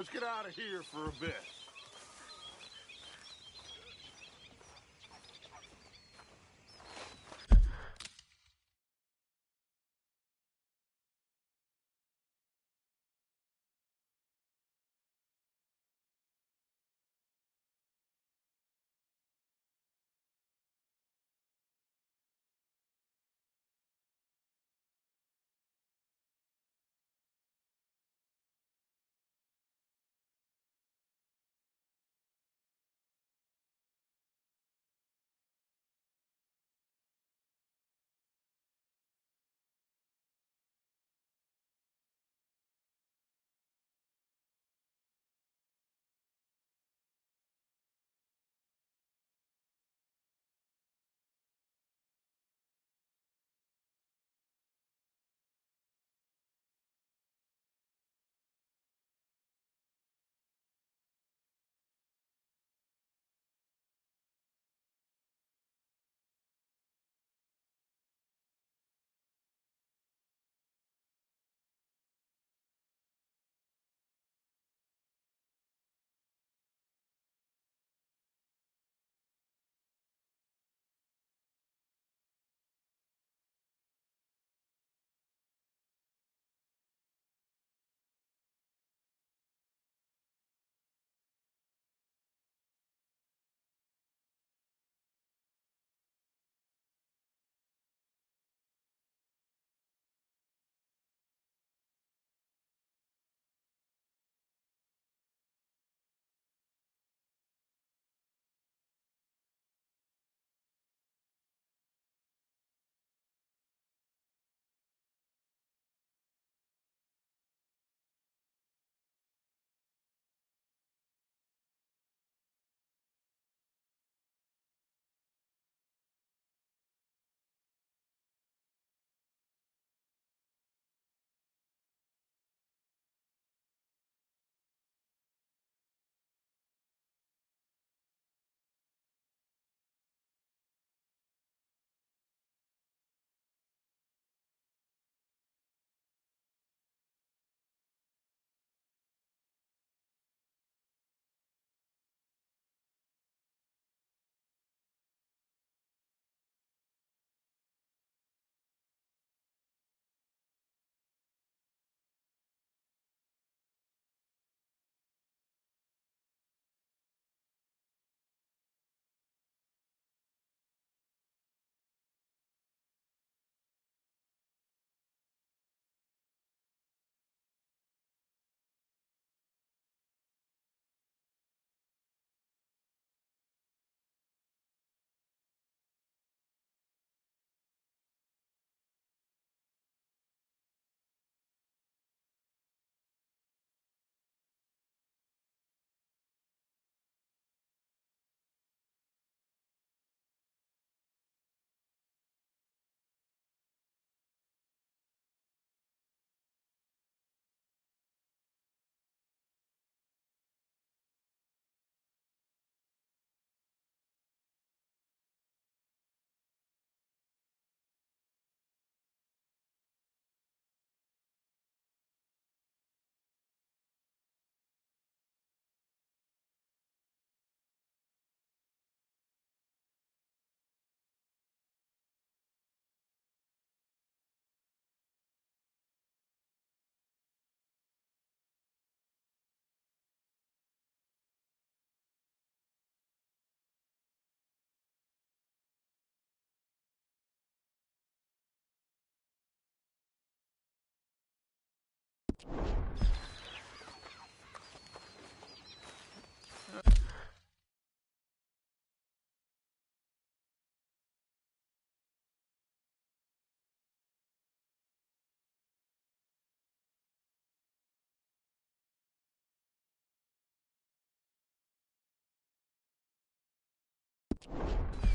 Let's get out of here for a bit.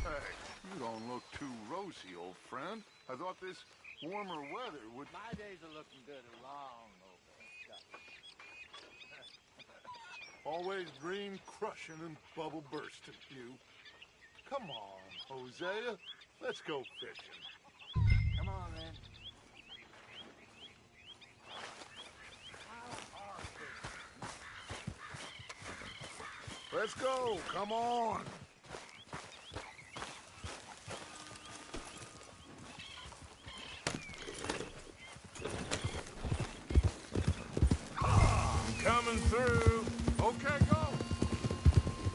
Hey, you don't look too rosy, old friend. I thought this warmer weather would... My days are looking good and long over. Always dream crushing and bubble bursting, you. Come on, Hosea. Let's go fishing. Come on, then. How are things? Let's go. Come on. Coming through. Okay, go.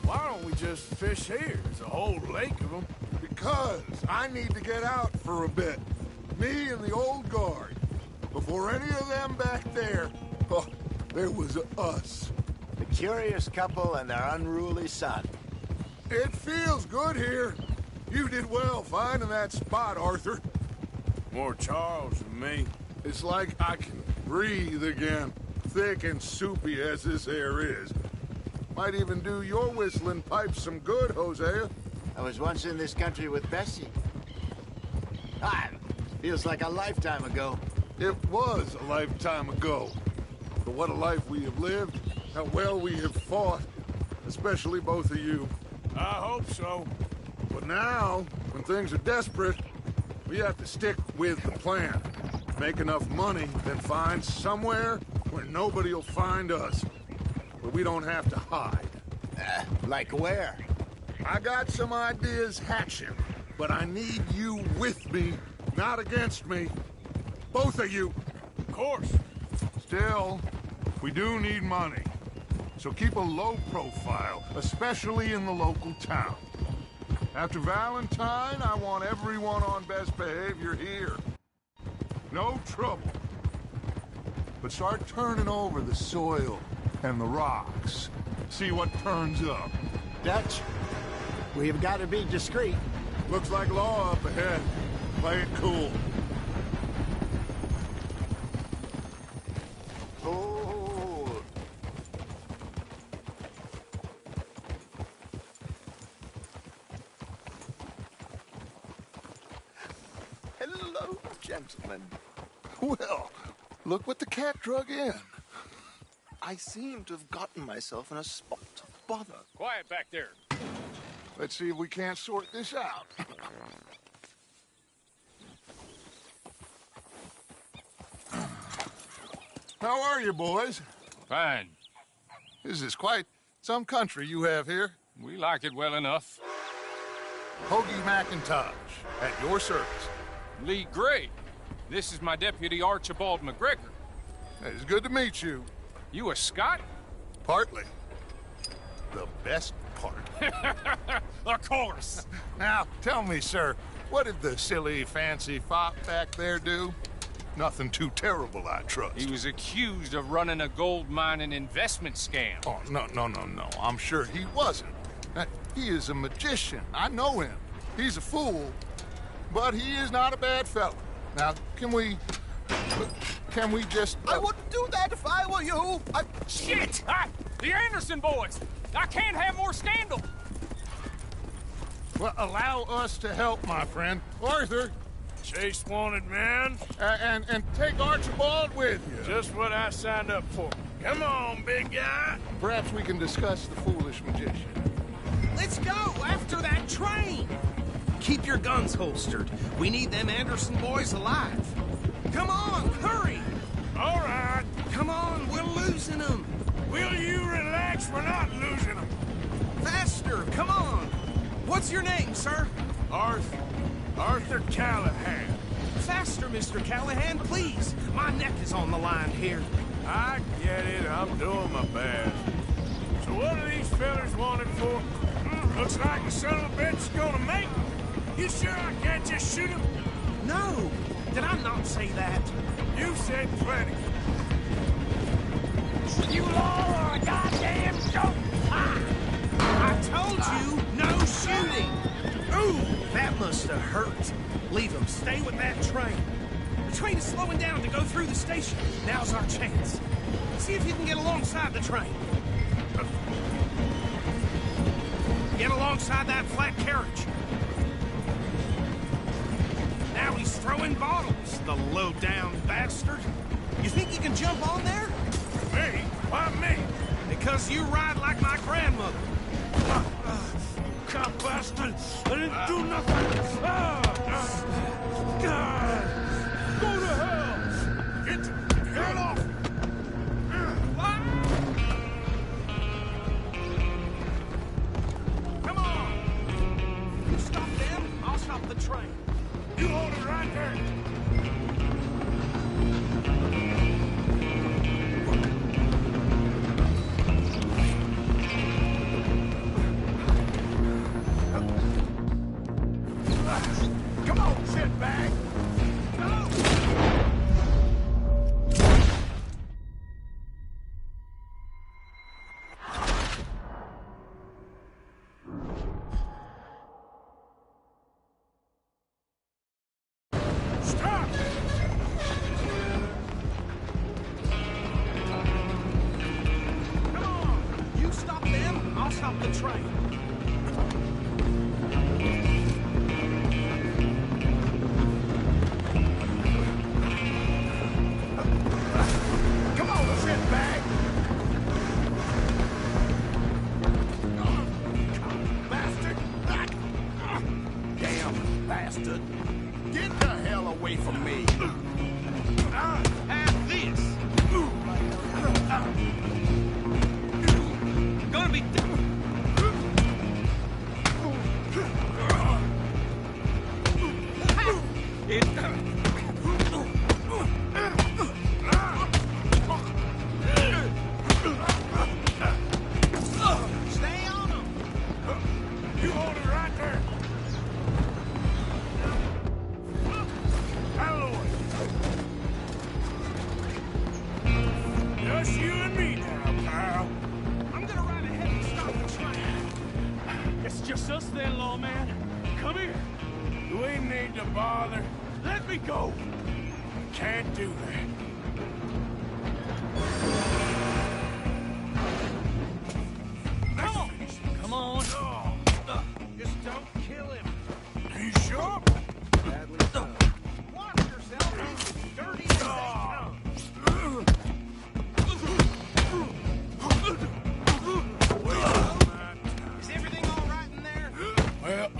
Why don't we just fish here? There's a whole lake of them. Because I need to get out for a bit. Me and the old guard. Before any of them back there, oh, there was us. The curious couple and their unruly son. It feels good here. You did well finding that spot, Arthur. More Charles than me. It's like I can breathe again. Thick and soupy as this air is. Might even do your whistling pipes some good, Hosea. I was once in this country with Bessie. Ah, feels like a lifetime ago. It was a lifetime ago. But what a life we have lived. How well we have fought. Especially both of you. I hope so. But now, when things are desperate, we have to stick with the plan. Make enough money, then find somewhere where nobody will find us. Where we don't have to hide. Like where? I got some ideas hatching, but I need you with me, not against me. Both of you. Of course. Still, we do need money. So keep a low profile, especially in the local town. After Valentine, I want everyone on best behavior here. No trouble. But start turning over the soil and the rocks. See what turns up. Dutch, we've got to be discreet. Looks like law up ahead. Play it cool. Oh. Hello, gentlemen. Well, look what the cat drug in. I seem to have gotten myself in a spot of bother. Quiet back there. Let's see if we can't sort this out. How are you, boys? Fine. This is quite some country you have here. We like it well enough. Hoagie McIntosh, at your service. Lee Gray. This is my deputy Archibald McGregor. It's good to meet you. You a Scot? Partly. The best part. Of course. Now, tell me, sir, what did the silly, fancy fop back there do? Nothing too terrible, I trust. He was accused of running a gold mining investment scam. Oh, no. I'm sure he wasn't. He is a magician. I know him. He's a fool, but he is not a bad fellow. Now, can we just... I wouldn't do that if I were you. Shit! The Anderson boys! I can't have more scandal! Well, allow us to help, my friend. Arthur, Chase wanted man. and take Archibald with you. Just what I signed up for. Come on, big guy. Perhaps we can discuss the foolish magician. Let's go after that train! Keep your guns holstered. We need them Anderson boys alive. Come on, hurry! All right. Come on, we're losing them. Will you relax? We're not losing them. Faster, come on. What's your name, sir? Arthur Callahan. Faster, Mr. Callahan, please. My neck is on the line here. I get it. I'm doing my best. So what are these fellas wanted for? Looks like the son of a bitch is gonna make them. You sure I can't just shoot him? No, did I not say that? You said plenty. You all are a goddamn joke! I told you, no shooting! Ooh, that must have hurt. Leave them. Stay with that train. The train is slowing down to go through the station. Now's our chance. See if you can get alongside the train. Get alongside that flat carriage. Now he's throwing bottles, the low-down bastard. You think you can jump on there? Me? Why me? Because you ride like my grandmother. Cop bastard! I didn't do nothing! God! Go to hell! Get off! stop the train. Come on, shitbag! Bastard! Damn bastard. Get the hell away from me! Have this. Gonna be Stay on him. You hold it right there. Out of the way. Just you and me now, pal. I'm gonna ride ahead and stop the train. It's just us then, lawman. Come here. We need to bother. Let me go. Can't do that. Come on. Come on. Just don't kill him. You sure? Watch yourself. He's dirty as they come. Is everything all right in there? Well,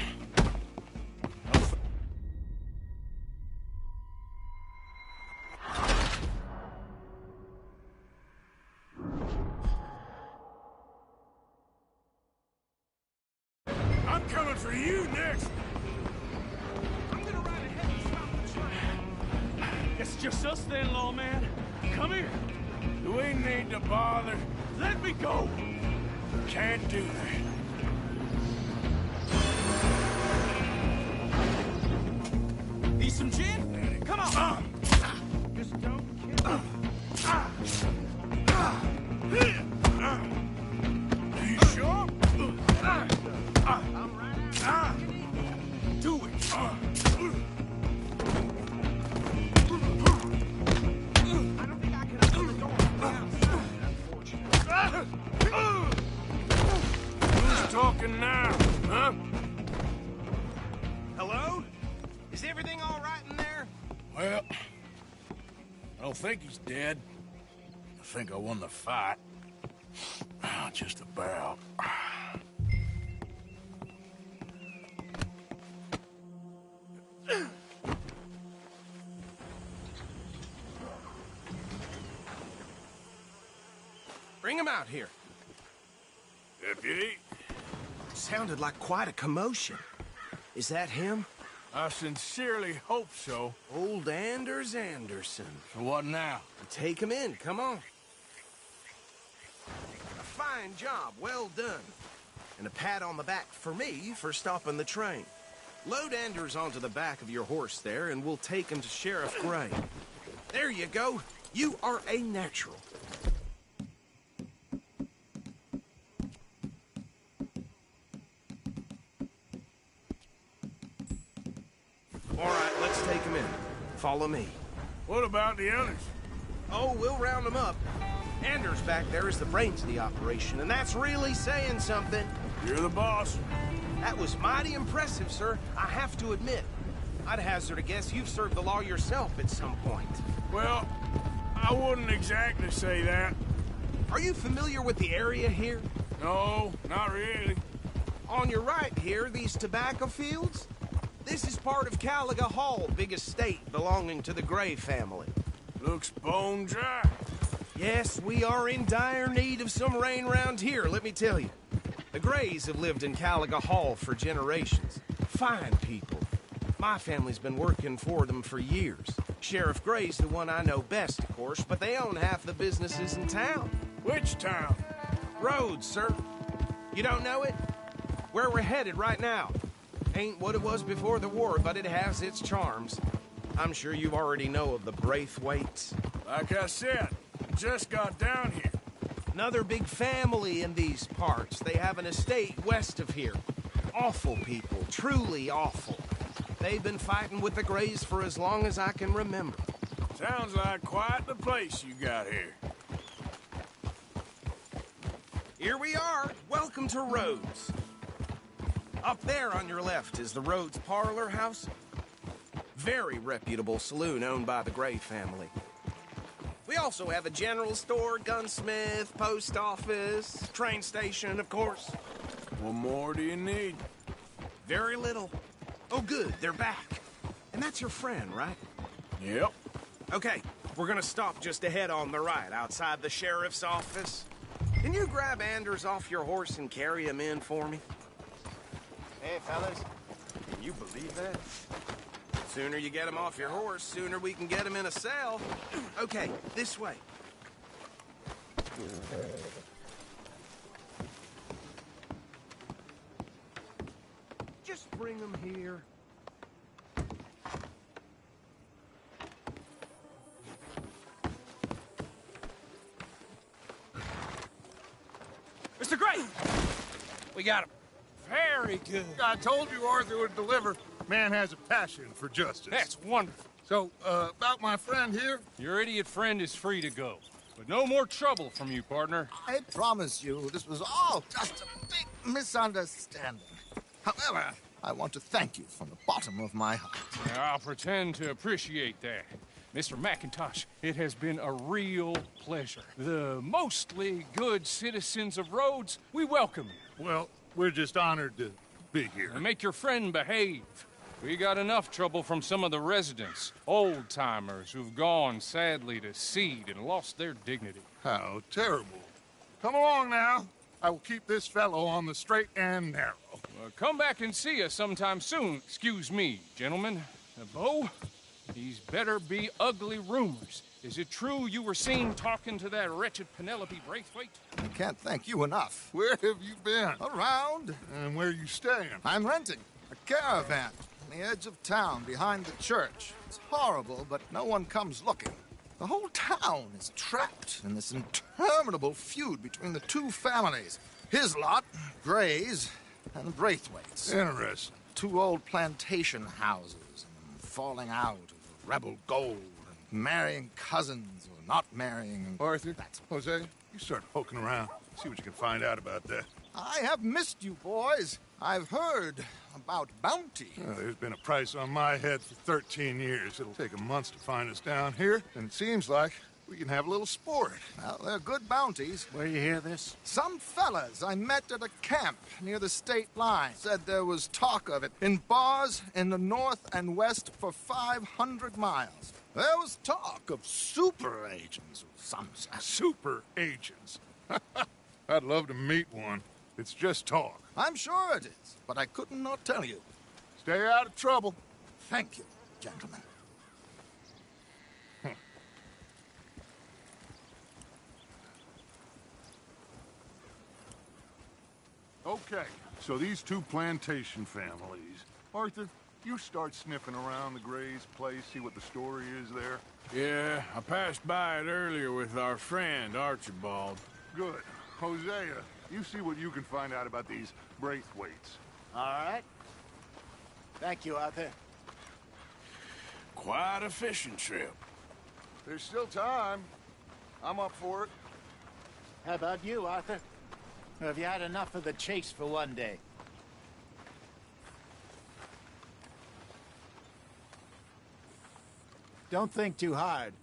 I'm coming for you next. I'm gonna ride ahead and stop the train. It's just us then, lawman. Come here. Do we need to bother? Let me go. Can't do that. Need some gin? Come on. Just don't kill him. Are you sure? I'm right out. Do it. I don't think I can open the door from the outside, unfortunately. Who's talking now, huh? Hello? Is everything all right in there? Well, I don't think he's dead. I think I won the fight. Just about. Bring him out here. Deputy, Sounded like quite a commotion. Is that him? I sincerely hope so. Old Anders Anderson. So what now? Take him in, come on. A fine job, well done. And a pat on the back for me for stopping the train. Load Anders onto the back of your horse there, and we'll take him to Sheriff Gray. There you go. You are a natural. All right, let's take him in. Follow me. What about the others? Oh, we'll round them up. Anders back there is the brains of the operation, and that's really saying something. You're the boss. That was mighty impressive, sir. I have to admit. I'd hazard a guess you've served the law yourself at some point. Well, I wouldn't exactly say that. Are you familiar with the area here? No, not really. On your right here, these tobacco fields? This is part of Caliga Hall, big estate belonging to the Gray family. Looks bone dry. Yes, we are in dire need of some rain round here, let me tell you. The Grays have lived in Caliga Hall for generations. Fine people. My family's been working for them for years. Sheriff Gray's the one I know best, of course, but they own half the businesses in town. Which town? Rhodes, sir. You don't know it? Where we're headed right now. Ain't what it was before the war, but it has its charms. I'm sure you already know of the Braithwaites. Like I said, just got down here. Another big family in these parts. They have an estate west of here. Awful people, truly awful. They've been fighting with the Grays for as long as I can remember. Sounds like quite the place you got here. Here we are. Welcome. welcome to Rhodes. Up there on your left is the Rhodes Parlor House. Very reputable saloon owned by the Gray family. We also have a general store, gunsmith, post office, train station, of course. What more do you need? Very little. Oh, good, they're back. And that's your friend, right? Yep. Okay, we're gonna stop just ahead on the right, outside the sheriff's office. Can you grab Anders off your horse and carry him in for me? Hey, fellas. Can you believe that? Sooner you get him off your horse, sooner we can get him in a cell. Okay, this way. Just bring him here. Mr. Gray! We got him. Very good. I told you Arthur would deliver. Man has a passion for justice. That's wonderful. So, about my friend here? Your idiot friend is free to go. But no more trouble from you, partner. I promise you, this was all just a big misunderstanding. However, I want to thank you from the bottom of my heart. I'll pretend to appreciate that. Mr. McIntosh, it has been a real pleasure. The mostly good citizens of Rhodes, we welcome you. Well, we're just honored to be here. And make your friend behave. We got enough trouble from some of the residents, old-timers who've gone, sadly, to seed and lost their dignity. How terrible. Come along now. I will keep this fellow on the straight and narrow. Come back and see us sometime soon. Excuse me, gentlemen. Bo, these better be ugly rumors. Is it true you were seen talking to that wretched Penelope Braithwaite? I can't thank you enough. Where have you been? Around. And where you staying? I'm renting a caravan on the edge of town behind the church. It's horrible, but no one comes looking. The whole town is trapped in this interminable feud between the two families. His lot, Gray's, and the Braithwaites. Interesting. Two old plantation houses, and falling out of rebel gold, and marrying cousins or not marrying. And Arthur, Jose, you start poking around. See what you can find out about that. I have missed you, boys. I've heard about bounty. There's been a price on my head for 13 years. It'll take a month to find us down here, and it seems like we can have a little sport. Well, they're good bounties. Where you hear this? Some fellas I met at a camp near the state line said there was talk of it in bars in the north and west for 500 miles. There was talk of super agents of some sort. Super agents. I'd love to meet one. It's just talk. I'm sure it is, but I couldn't not tell you. Stay out of trouble. Thank you, gentlemen. Okay, so these two plantation families. Arthur, you start sniffing around the Gray's place, see what the story is there. Yeah, I passed by it earlier with our friend, Archibald. Good. Hosea, you see what you can find out about these Braithwaites. All right. Thank you, Arthur. Quite a fishing trip. There's still time. I'm up for it. How about you, Arthur? Or have you had enough of the chase for one day? Don't think too hard.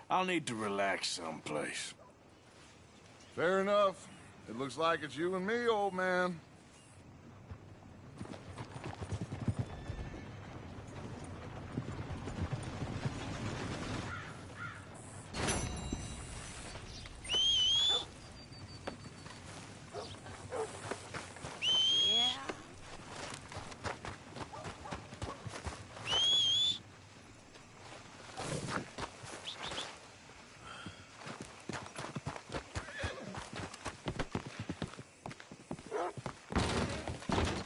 I'll need to relax someplace. Fair enough. It looks like it's you and me, old man.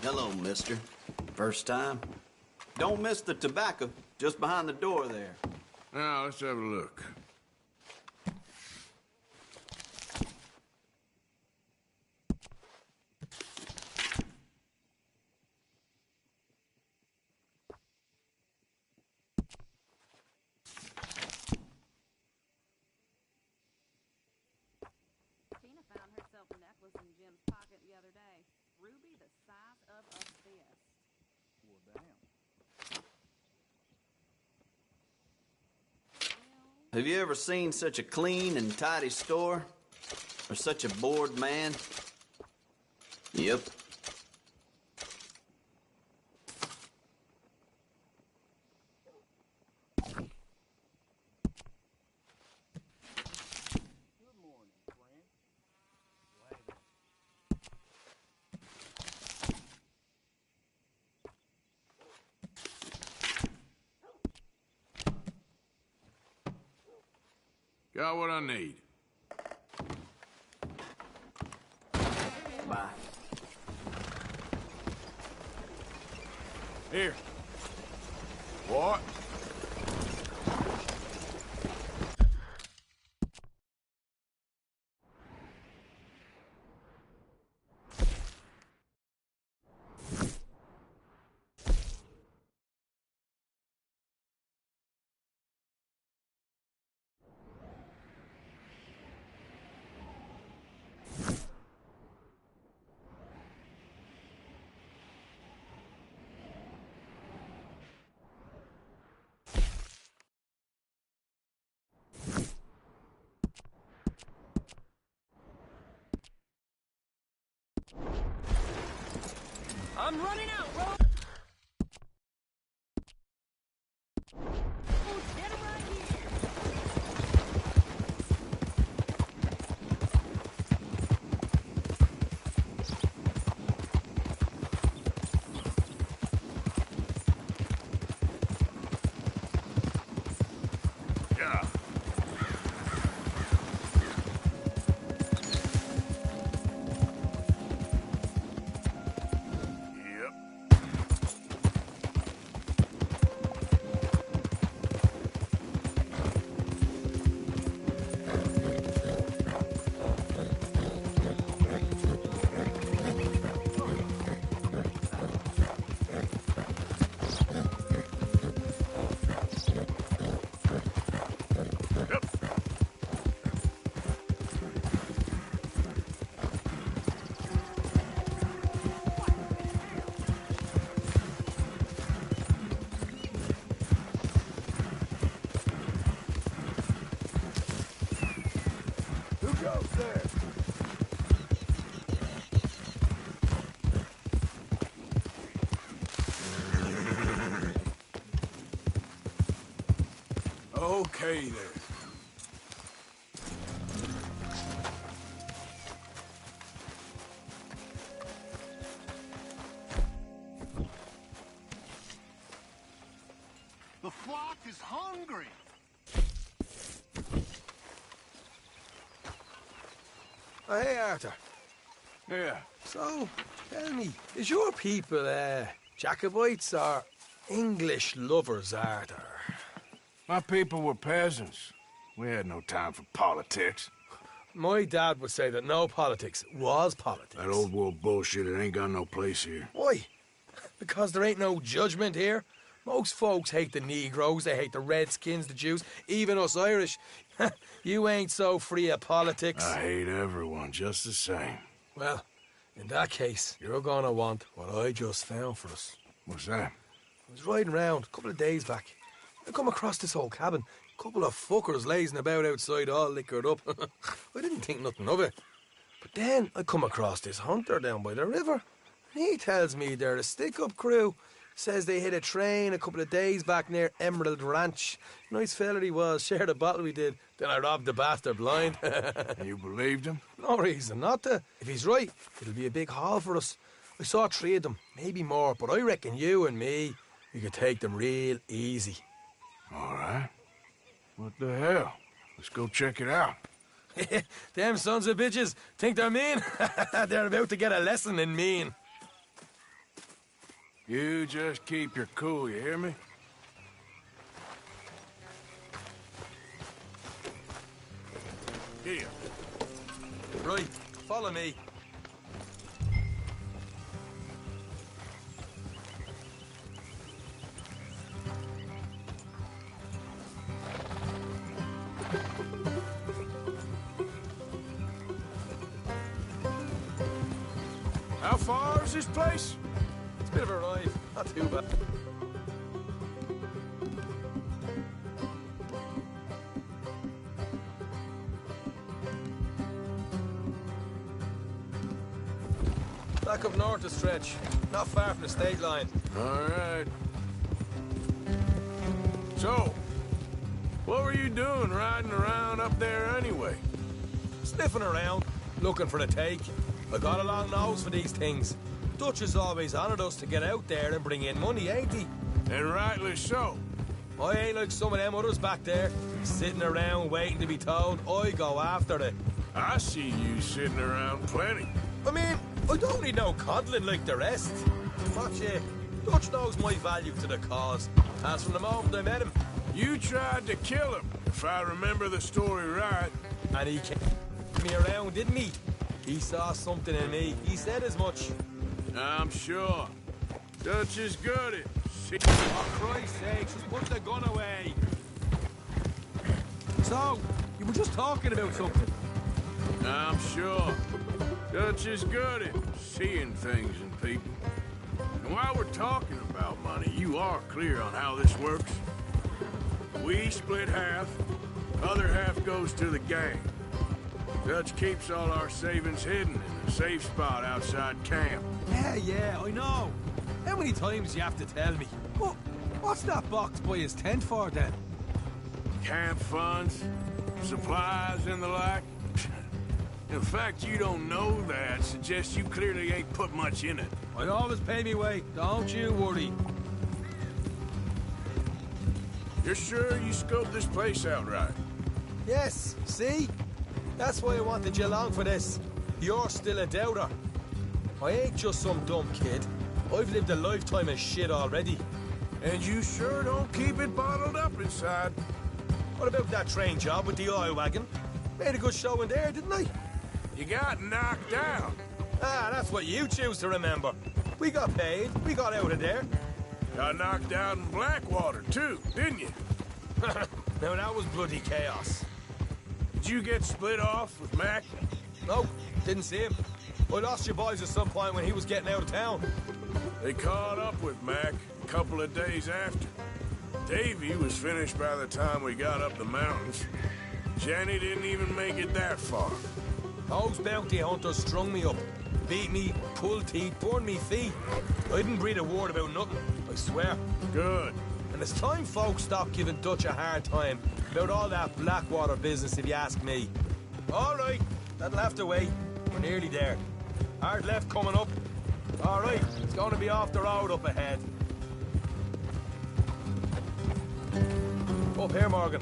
Hello, mister. First time? Don't miss the tobacco, just behind the door there. Now, let's have a look. Have you ever seen such a clean and tidy store? Or such a bored man? Yep. Got what I need. Bye. Here. What? I'm running out, bro! Get him right here! Yeah. Okay, then. The flock is hungry. Oh, hey, Arthur. Yeah. So, tell me, is your people, Jacobites or English lovers, Arthur? My people were peasants. We had no time for politics. My dad would say that no politics was politics. That old world bullshit, it ain't got no place here. Why? Because there ain't no judgment here. Most folks hate the Negroes, they hate the Redskins, the Jews, even us Irish. You ain't so free of politics. I hate everyone just the same. Well, in that case, you're gonna want what I just found for us. What's that? I was riding around a couple of days back. I come across this old cabin. A couple of fuckers lazing about outside all liquored up. I didn't think nothing of it. But then I come across this hunter down by the river. And he tells me they're a stick-up crew. Says they hit a train a couple of days back near Emerald Ranch. Nice fella he was. Shared a bottle we did. Then I robbed the bastard blind. You believed him? No reason not to. If he's right, it'll be a big haul for us. I saw 3 of them, maybe more, but I reckon you and me, we could take them real easy. All right. What the hell? Let's go check it out. Them sons of bitches think they're mean. They're about to get a lesson in mean. You just keep your cool, you hear me? Here. Right, follow me. How far is this place? It's a bit of a ride, not too bad. Back up north a stretch. Not far from the state line. All right. So, what were you doing riding around up there anyway? Sniffing around, looking for a take. I got a long nose for these things. Dutch has always honoured us to get out there and bring in money, ain't he? And rightly so. I ain't like some of them others back there, sitting around waiting to be told. I go after it. I see you sitting around plenty. I mean, I don't need no coddling like the rest. Watch it. Dutch knows my value to the cause. As from the moment I met him. You tried to kill him, if I remember the story right. And he came me around, didn't he? He saw something in me. He said as much. I'm sure. Dutch is good at... For Christ's sake, just put the gun away. So, you were just talking about something. I'm sure. Dutch is good at seeing things in people. And while we're talking about money, you are clear on how this works. We split half, other half goes to the gang. Dutch keeps all our savings hidden in a safe spot outside camp. Yeah, I know. How many times you have to tell me? What's that box by his tent for, then? Camp funds, supplies, and the like. The fact you don't know that suggests you clearly ain't put much in it. I always pay me way, don't you worry. You're sure you scoped this place out right? Yes, see? That's why I wanted you along for this. You're still a doubter. I ain't just some dumb kid. I've lived a lifetime of shit already. And you sure don't keep it bottled up inside. What about that train job with the oil wagon? Made a good show in there, didn't I? You got knocked down. Ah, that's what you choose to remember. We got paid. We got out of there. Got knocked out in Blackwater, too, didn't you? Now, that was bloody chaos. Did you get split off with Mac? No, didn't see him. I lost your boys at some point when he was getting out of town. They caught up with Mac a couple of days after. Davy was finished by the time we got up the mountains. Jenny didn't even make it that far. Those bounty hunters strung me up. Beat me, pulled teeth, burned me feet. I didn't breathe a word about nothing, I swear. Good. And it's time folks stop giving Dutch a hard time about all that Blackwater business, if you ask me. All right, that'll have to wait. We're nearly there. Hard left coming up. All right, it's going to be off the road up ahead. Up here, Morgan.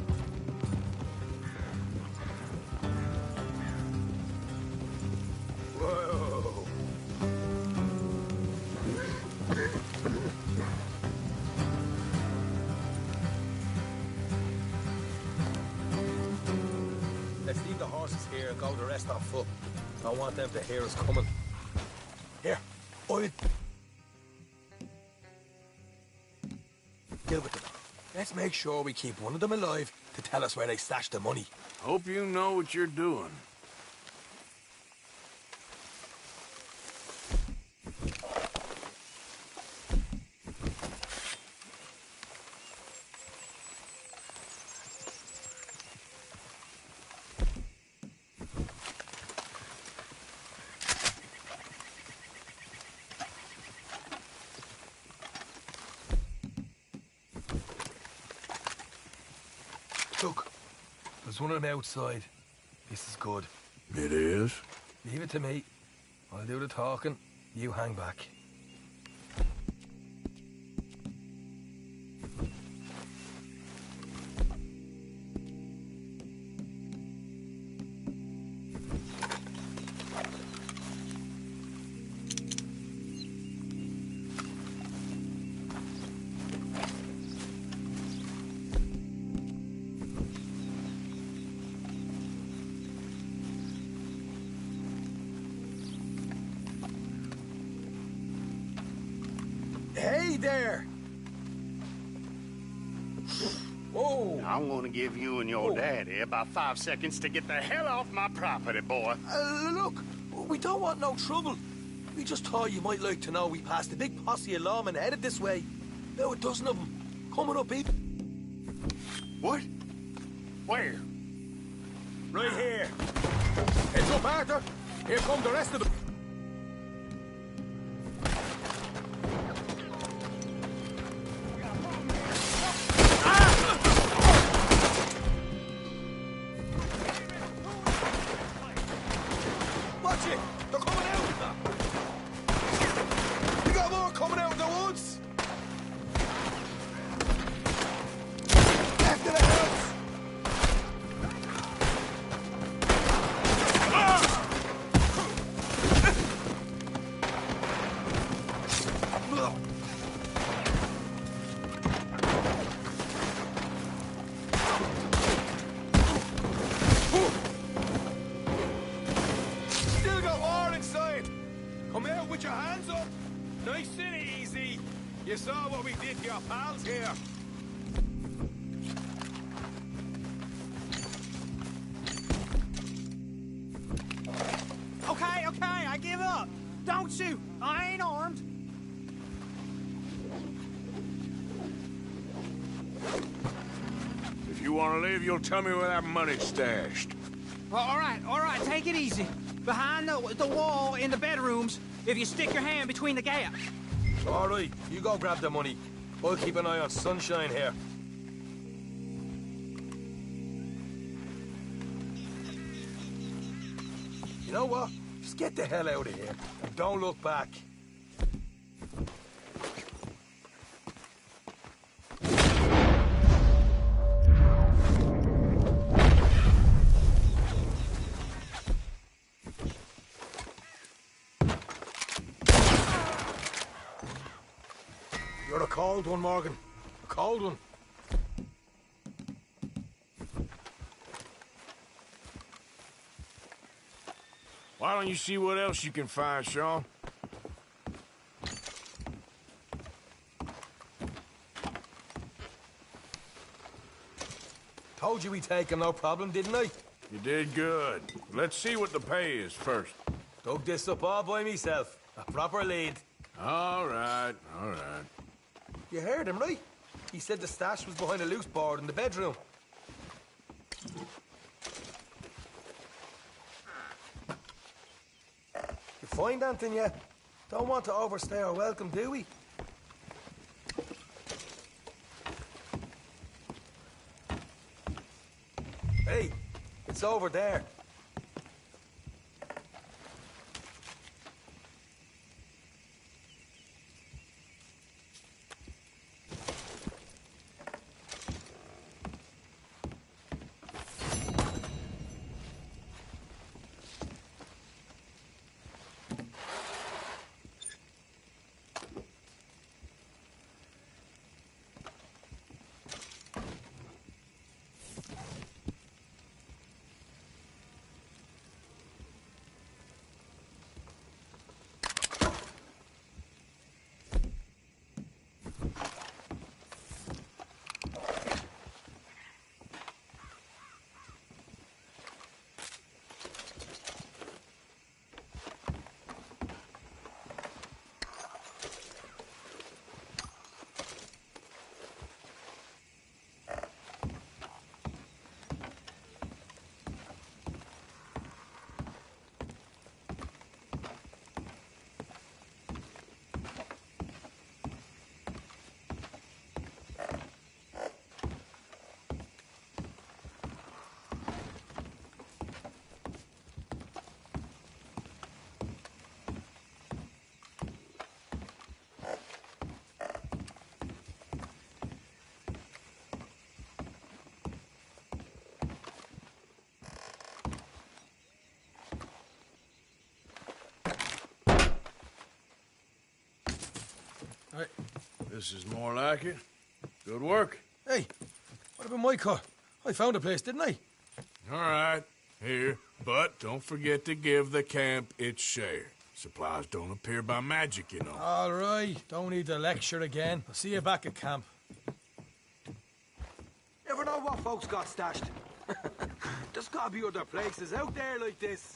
Whoa. Let's leave the horses here and go the rest on foot. I don't want them to hear us coming. Here, oil. Deal with them. Let's make sure we keep one of them alive to tell us where they stashed the money. Hope you know what you're doing. Look, there's one of them outside. This is good. It is? Leave it to me. I'll do the talking. You hang back. Hey there! Whoa! I'm gonna give you and your daddy about 5 seconds to get the hell off my property, boy. Look, we don't want no trouble. We just thought you might like to know we passed a big posse of lawmen headed this way. Now a dozen of them. Coming up even. What? Where? Right here. Heads up, Arthur. Here come the rest of them. Watch it! They're coming out! We got more coming out of the woods! After the house! Still got more inside! Come out with your hands up! Nice and easy! You saw what we did to your pals here! Okay, I give up. Don't shoot. I ain't armed. If you want to leave, you'll tell me where that money's stashed. All right, take it easy. Behind the wall in the bedrooms, if you stick your hand between the gaps. All right, you go grab the money. I'll keep an eye on Sunshine here. You know what? Just get the hell out of here and don't look back. You're a cold one, Morgan. A cold one. Why don't you see what else you can find, Sean? Told you we'd take him, no problem, didn't I? You did good. Let's see what the pay is first. Dug this up all by myself. A proper lead. All right, all right. You heard him, right? He said the stash was behind a loose board in the bedroom. You find anything yet? Don't want to overstay our welcome, do we? Hey, it's over there. Hey, this is more like it. Good work. Hey, what about my car? I found a place, didn't I? All right, here. But don't forget to give the camp its share. Supplies don't appear by magic, you know. All right, don't need to lecture again. I'll see you back at camp. Never know what folks got stashed. There's gotta be other places out there like this.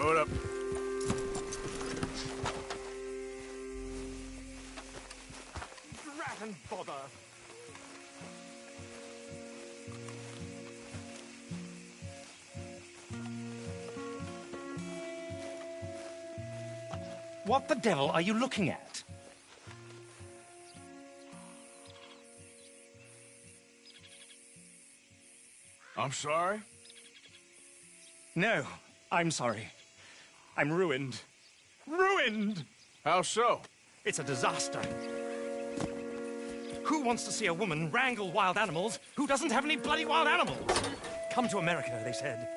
Hold up. Drat and bother. What the devil are you looking at? I'm sorry? No, I'm sorry. I'm ruined. Ruined! How so? It's a disaster. Who wants to see a woman wrangle wild animals who doesn't have any bloody wild animals? Come to America, they said.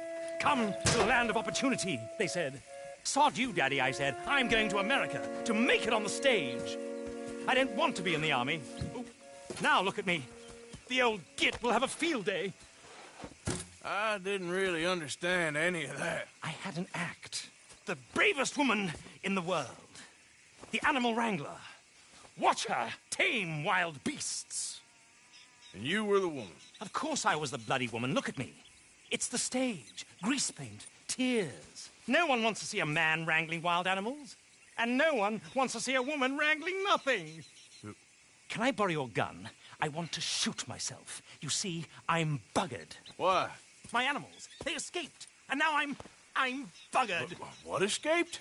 Come to the land of opportunity, they said. Sod you, Daddy, I said. I'm going to America to make it on the stage. I don't want to be in the army. Oh, now look at me. The old git will have a field day. I didn't really understand any of that. I had an act. The bravest woman in the world. The animal wrangler. Watch her tame wild beasts. And you were the woman. Of course I was the bloody woman. Look at me. It's the stage. Grease paint. Tears. No one wants to see a man wrangling wild animals. And no one wants to see a woman wrangling nothing. Can I borrow your gun? I want to shoot myself. You see, I'm buggered. Why? My animals, they escaped. And now I'm buggered. What escaped?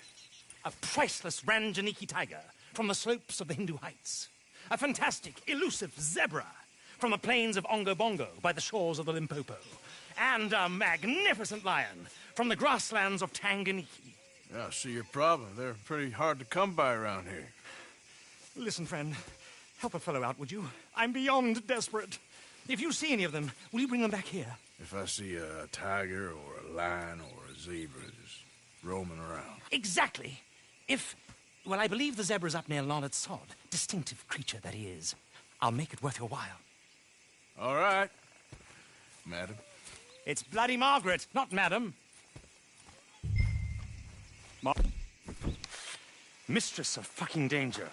A priceless Ranjaniki tiger from the slopes of the Hindu Heights. A fantastic, elusive zebra from the plains of Ongo Bongo by the shores of the Limpopo. And a magnificent lion from the grasslands of Tanganyika. Yeah, I see your problem. They're pretty hard to come by around here. Listen, friend, help a fellow out, would you? I'm beyond desperate. If you see any of them, will you bring them back here? If I see a tiger or a lion or a zebra just roaming around. Exactly. Well, I believe the zebra's up near Larned Sod. Distinctive creature that he is. I'll make it worth your while. All right, madam. It's bloody Margaret, not madam. Mistress of fucking danger.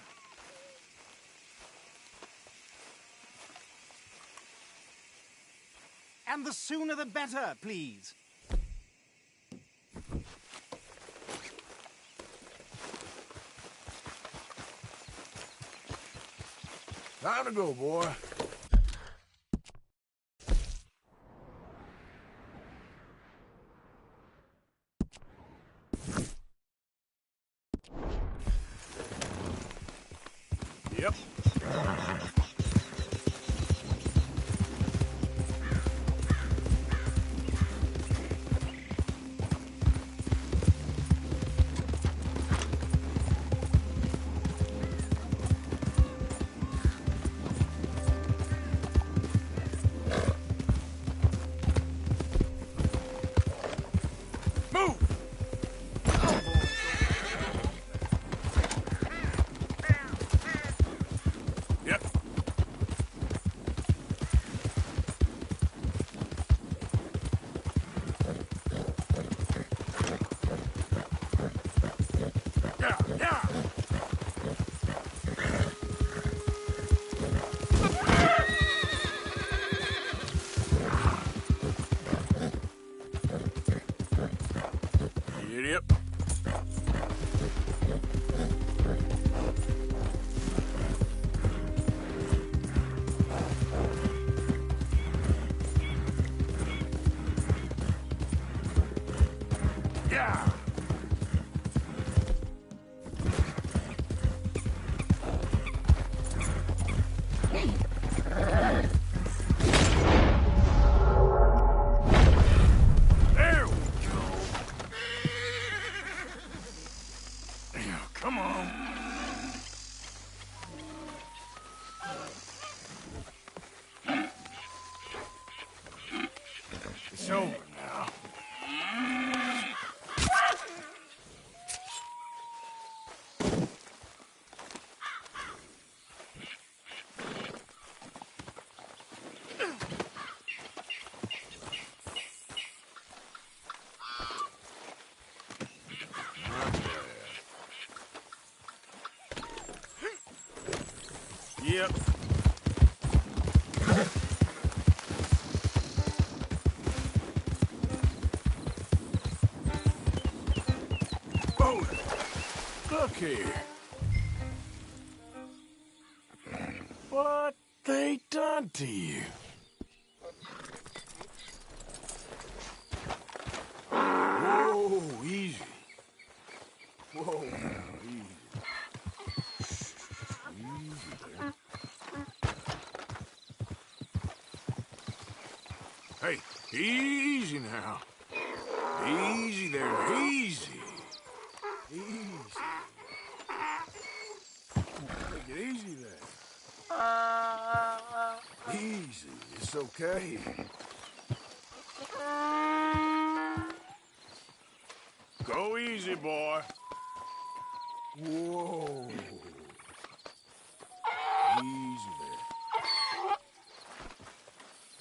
And the sooner the better, please. Time to go, boy. Yep. Yep. Yeah. There we go. Come on. It's over now. Yep. Oh, look here. What they done to you? Whoa, easy. Whoa, easy. Easy there. Hey, easy now. Easy there, easy. Easy. Take it easy there. Easy, it's okay. Go easy, boy. Whoa. Easy there.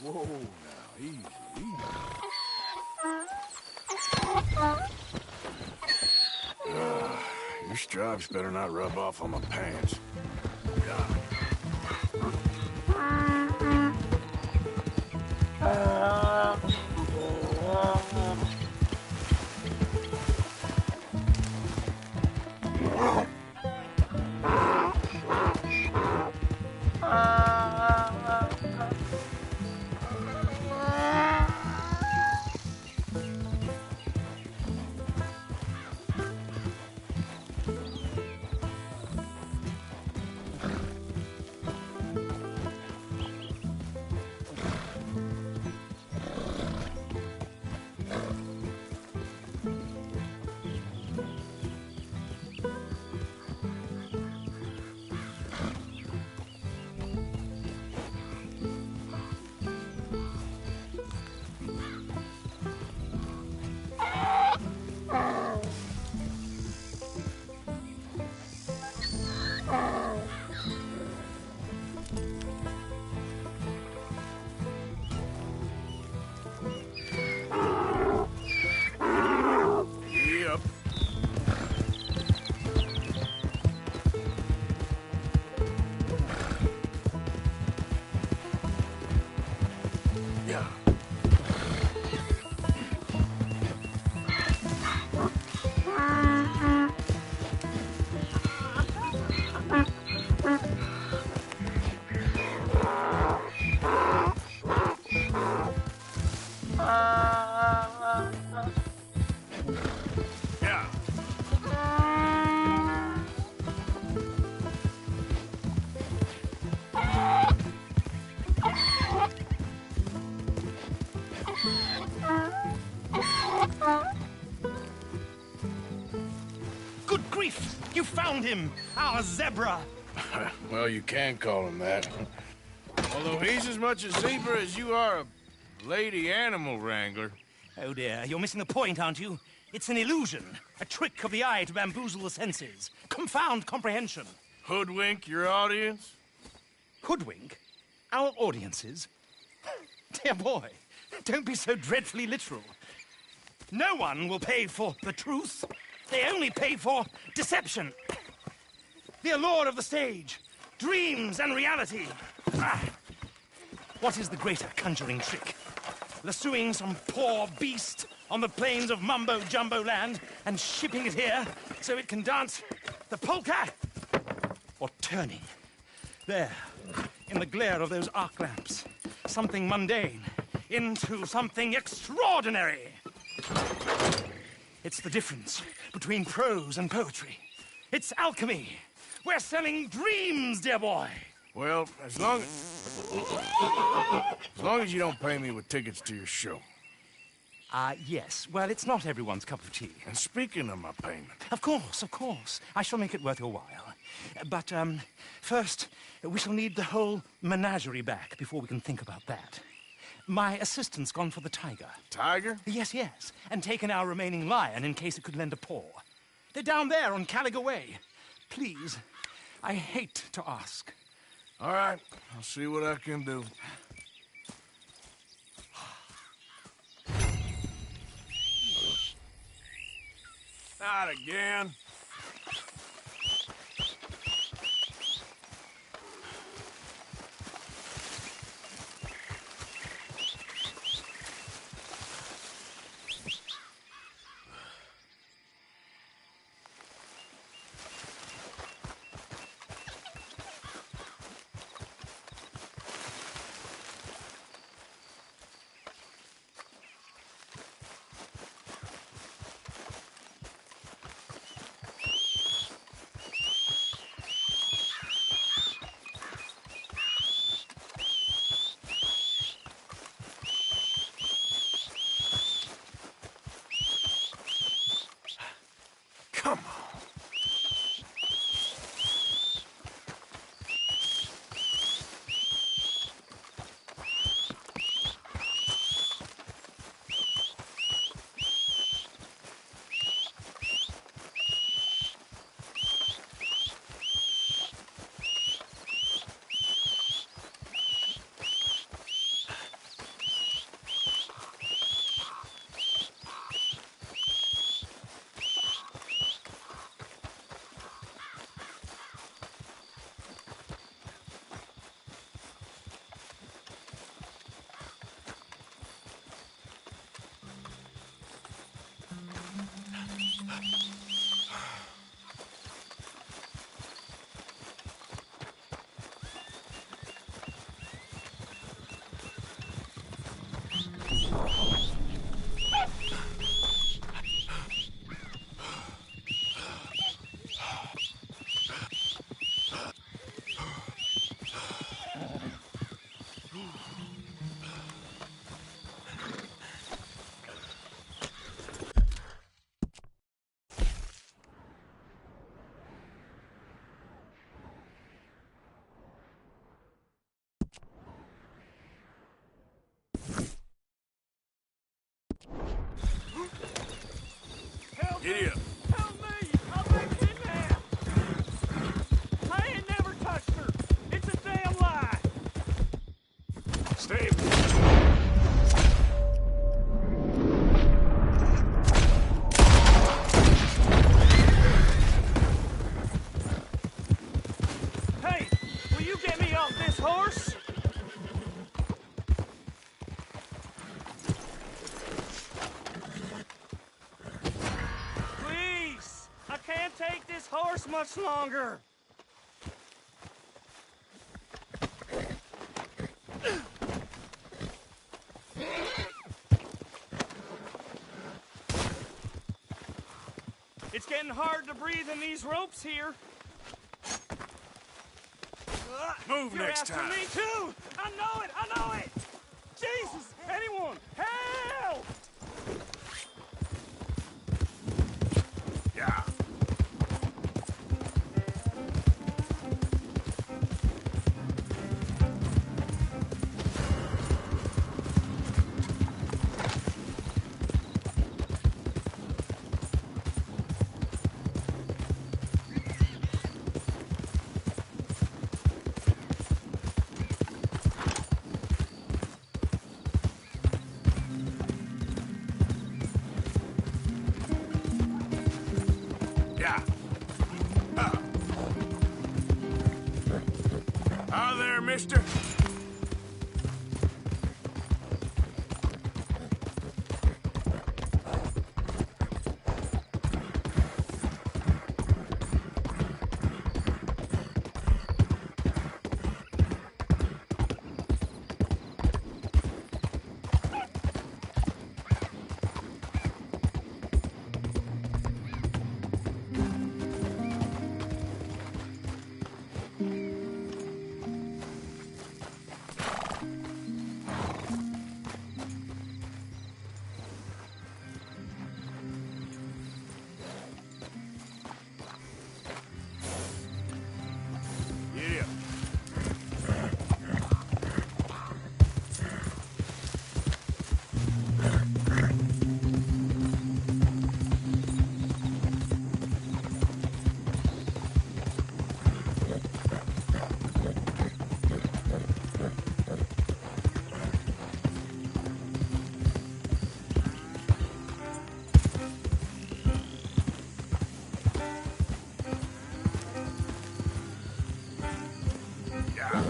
Whoa, now, easy, easy. Your stripes better not rub off on my pants. God. Yep. Yeah. Yeah. Good grief! You found him! Our zebra! Well, you can call him that. Although he's as much a zebra as you are a lady animal wrangler. Oh dear, you're missing the point, aren't you? It's an illusion. A trick of the eye to bamboozle the senses. Confound comprehension. Hoodwink your audience? Hoodwink? Our audiences? Dear boy, don't be so dreadfully literal. No one will pay for the truth. They only pay for deception. The allure of the stage, dreams and reality. Ah. What is the greater conjuring trick? Lassoing some poor beast on the plains of mumbo-jumbo land and shipping it here so it can dance the polka? Or turning, there, in the glare of those arc lamps, something mundane into something extraordinary? It's the difference between prose and poetry. It's alchemy. We're selling dreams, dear boy. Well, as long as you don't pay me with tickets to your show. Yes. Well, it's not everyone's cup of tea. And speaking of my payment... Of course, of course. I shall make it worth your while. But, first, we shall need the whole menagerie back before we can think about that. My assistant's gone for the tiger. Tiger? Yes, yes. And taken our remaining lion in case it could lend a paw. They're down there on Caliga Way. Please, I hate to ask. All right, I'll see what I can do. Not again. Giddy up. Help me! I've been kidnapped! I ain't never touched her! It's a damn lie! Stay. Hey! Will you get me off this horse? Please! I can't take this horse much longer! It's getting hard to breathe in these ropes here. Move You're next after time. me too! I know it! I know it! Jesus! Anyone! Help! Yeah. Yeah. Hi there, mister. Giddy up. Yeah.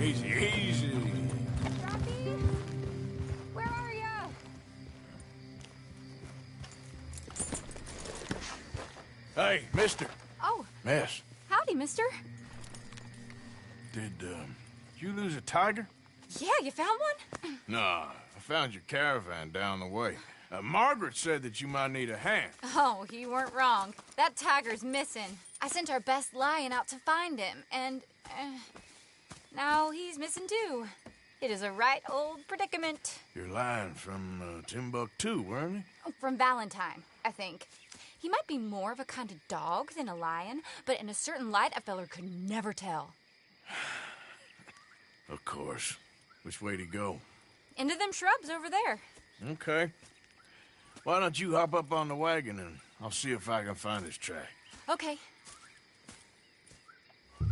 Easy, easy. Rocky? Where are ya? Hey, mister. Oh, Miss, howdy, mister. did you lose a tiger? Yeah, you found one? Nah, I found your caravan down the way. Margaret said that you might need a hand. Oh, you weren't wrong. That tiger's missing. I sent our best lion out to find him, and now he's missing too. It is a right old predicament. You're lying from Timbuktu, weren't you? From Valentine, I think. He might be more of a kind of dog than a lion, but in a certain light, a feller could never tell. Of course. Which way to go? Into them shrubs over there. Okay. Why don't you hop up on the wagon and I'll see if I can find his track. Okay.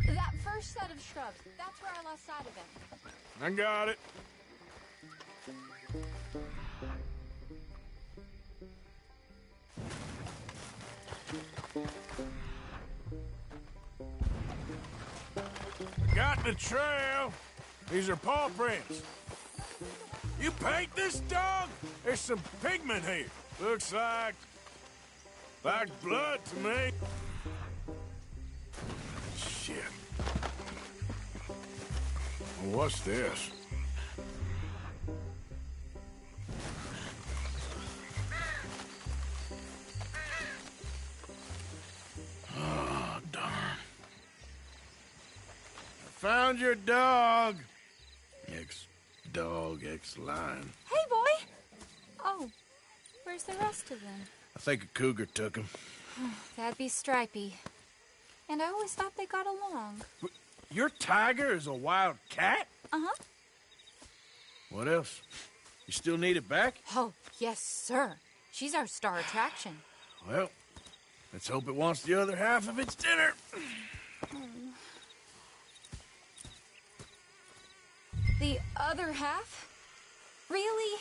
That first set of shrubs, that's where I lost sight of him. I got it. the trail. These are paw prints. You paint this dog? There's some pigment here. Looks like blood to me. Shit. What's this? Oh, darn. I found your dog. Ex-dog, ex-lion. Hey, boy! Oh, where's the rest of them? I think a cougar took him. That'd be Stripey. And I always thought they got along. Your tiger is a wild cat? Uh-huh. What else? You still need it back? Oh, yes, sir. She's our star attraction. Well, let's hope it wants the other half of its dinner. The other half? Really?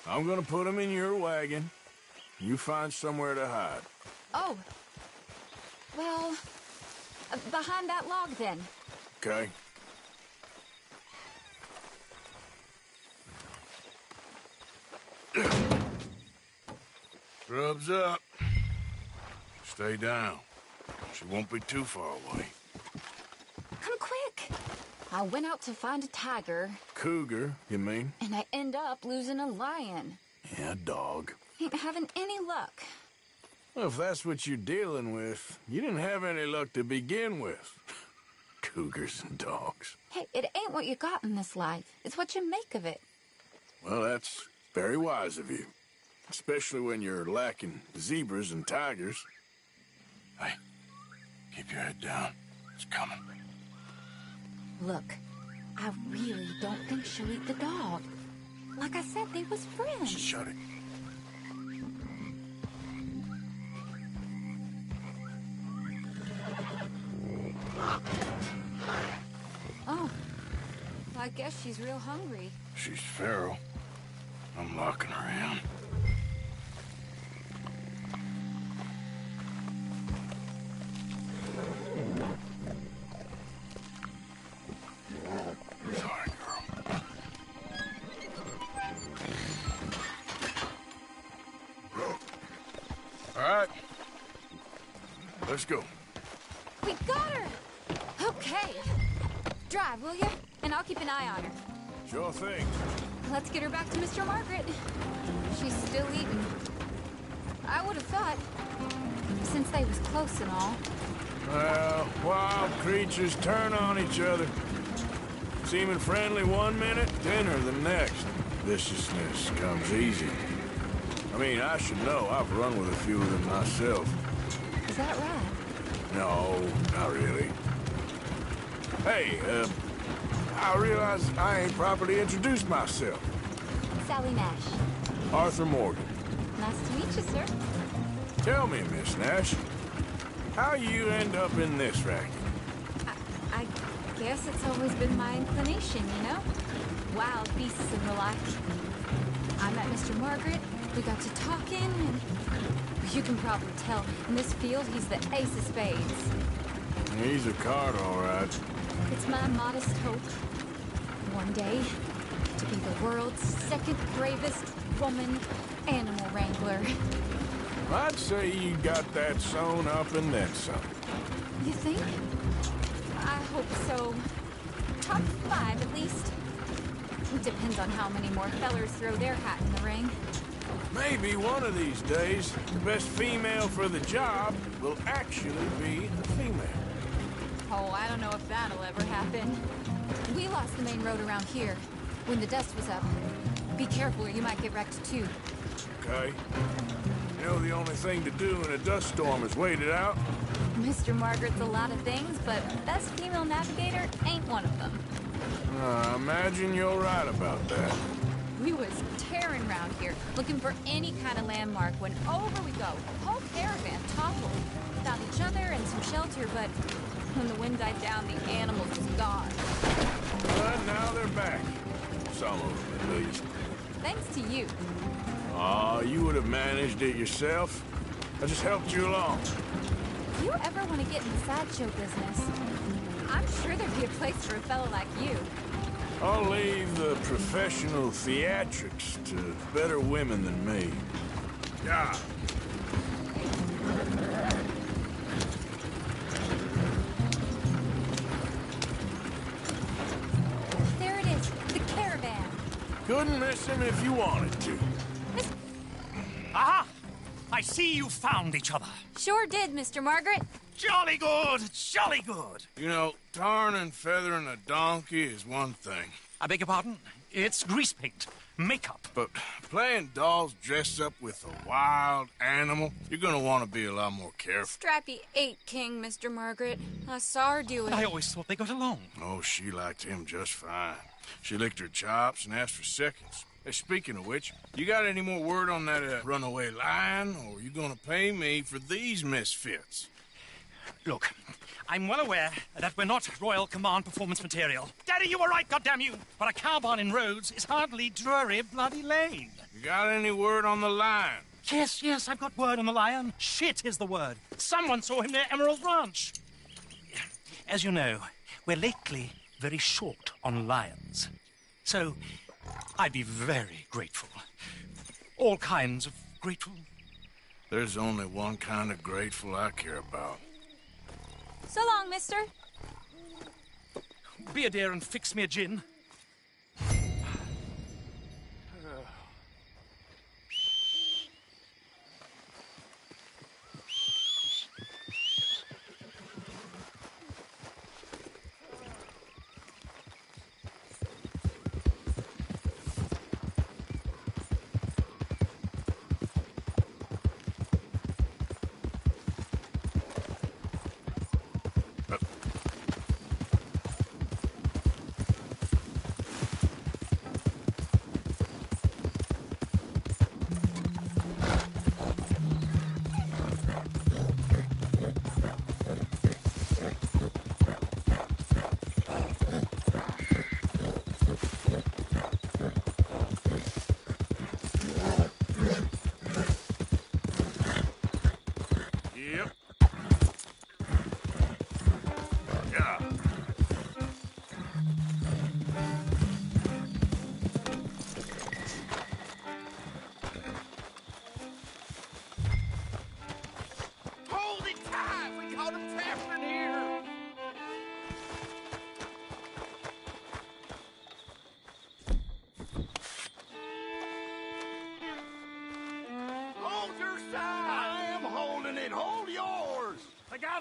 I'm gonna put him in your wagon. You find somewhere to hide. Oh. Well, behind that log, then. Okay. Scrubs up. Stay down. She won't be too far away. Come quick. I went out to find a tiger. Cougar, you mean? And I end up losing a lion. Yeah, dog. Ain't having any luck. Well, if that's what you're dealing with, you didn't have any luck to begin with. Cougars and dogs. Hey, it ain't what you got in this life. It's what you make of it. Well, that's very wise of you. Especially when you're lacking zebras and tigers. Hey, keep your head down. It's coming. Look, I really don't think she'll eat the dog. Like I said, they was friends. Shut it. Oh, I guess she's real hungry. She's feral. I'm locking her in. Sorry, girl. All right. Let's go. We got her! Okay. Drive, will you? And I'll keep an eye on her. Sure thing. Let's get her back to Mr. Margaret. She's still eating. I would have thought, since they was close and all. Well, wild creatures turn on each other. Seeming friendly one minute, dinner the next. Viciousness comes easy. I mean, I should know. I've run with a few of them myself. Is that right? No, not really. Hey, I realize I ain't properly introduced myself. Sally Nash. Arthur Morgan. Nice to meet you, sir. Tell me, Miss Nash, how you end up in this racket? I guess it's always been my inclination, you know? Wild beasts of the like. I met Mr. Margaret, we got to talking, and you can probably tell, in this field, he's the ace of spades. He's a card, all right. It's my modest hope, one day, to be the world's second bravest woman animal wrangler. I'd say you got that sewn up and then some. You think? I hope so. Top 5, at least. It depends on how many more fellers throw their hat in the ring. Maybe one of these days, the best female for the job will actually be a female. Oh, I don't know if that'll ever happen. We lost the main road around here when the dust was up. Be careful or you might get wrecked too. Okay. You know the only thing to do in a dust storm is wait it out? Mr. Margaret's a lot of things, but best female navigator ain't one of them. I imagine you're right about that. We was tearing around here, looking for any kind of landmark when over we go. Whole caravan toppled. Found each other and some shelter, but when the wind died down, the animals was gone. But now they're back. Some of them, at least. Thanks to you. Aw, you would have managed it yourself. I just helped you along. If you ever want to get in the sideshow business, I'm sure there'd be a place for a fellow like you. I'll leave the professional theatrics to better women than me. Yeah. There it is, the caravan. Couldn't miss him if you wanted to. Aha! I see you found each other. Sure did, Mr. Margaret. Jolly good, jolly good. You know, tarring and feathering a donkey is one thing. I beg your pardon? It's grease paint, makeup. But playing dolls dressed up with a wild animal, you're gonna want to be a lot more careful. Strappy ate King, Mr. Margaret. I saw her do it. I always thought they got along. Oh, she liked him just fine. She licked her chops and asked for seconds. Hey, speaking of which, you got any more word on that runaway lion, or are you gonna pay me for these misfits? Look, I'm well aware that we're not Royal Command performance material. Daddy, you were right, goddamn you! But a cow barn in Rhodes is hardly Drury Bloody Lane. You got any word on the lion? Yes, I've got word on the lion. Shit is the word. Someone saw him near Emerald Ranch. As you know, we're lately very short on lions. So, I'd be very grateful. All kinds of grateful. There's only one kind of grateful I care about. So long, mister. Be a dear and fix me a gin.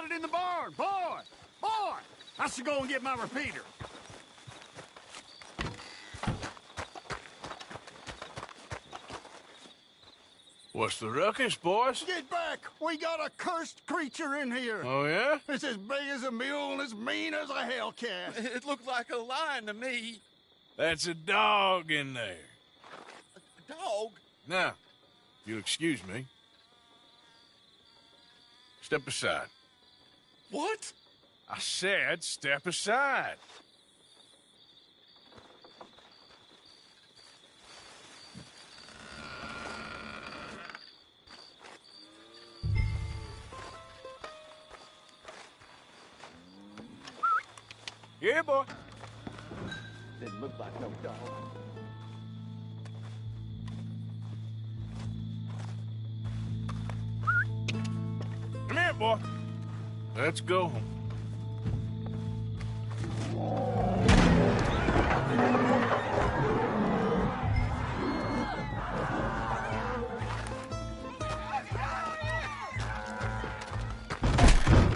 In the barn. Boy! I should go and get my repeater. What's the ruckus, boys? Get back! We got a cursed creature in here. Oh, yeah? It's as big as a mule and as mean as a hellcat. It looked like a lion to me. That's a dog in there. A dog? Now, you'll excuse me. Step aside. What? I said step aside. Yeah, boy. Didn't look like no dog. Come here, boy. Let's go.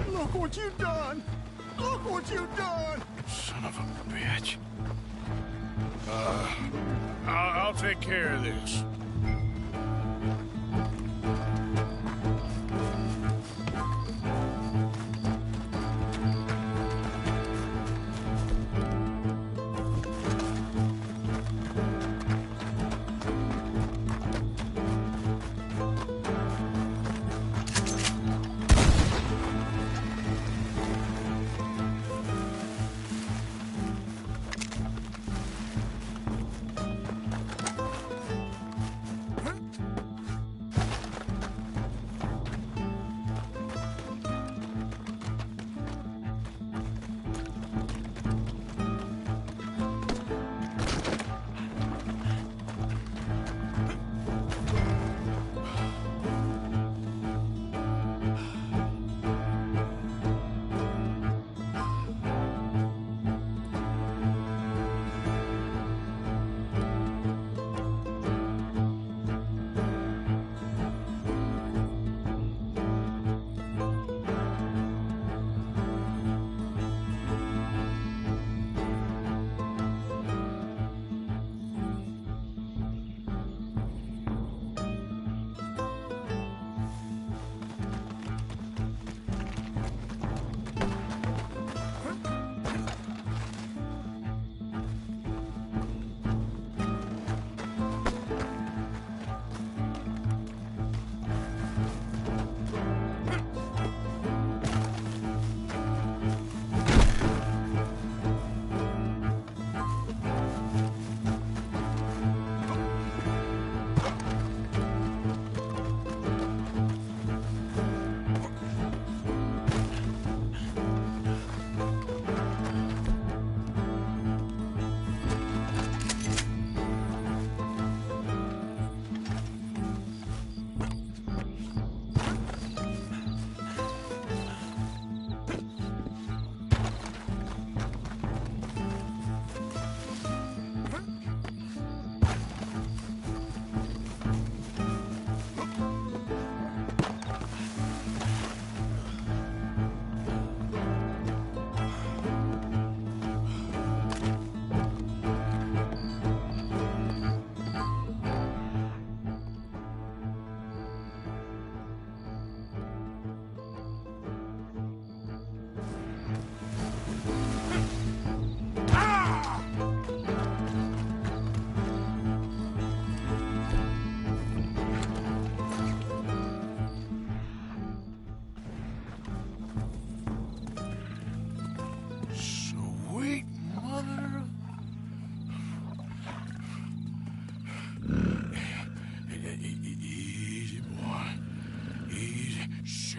Look what you done! Look what you done! Son of a bitch. I'll take care of this.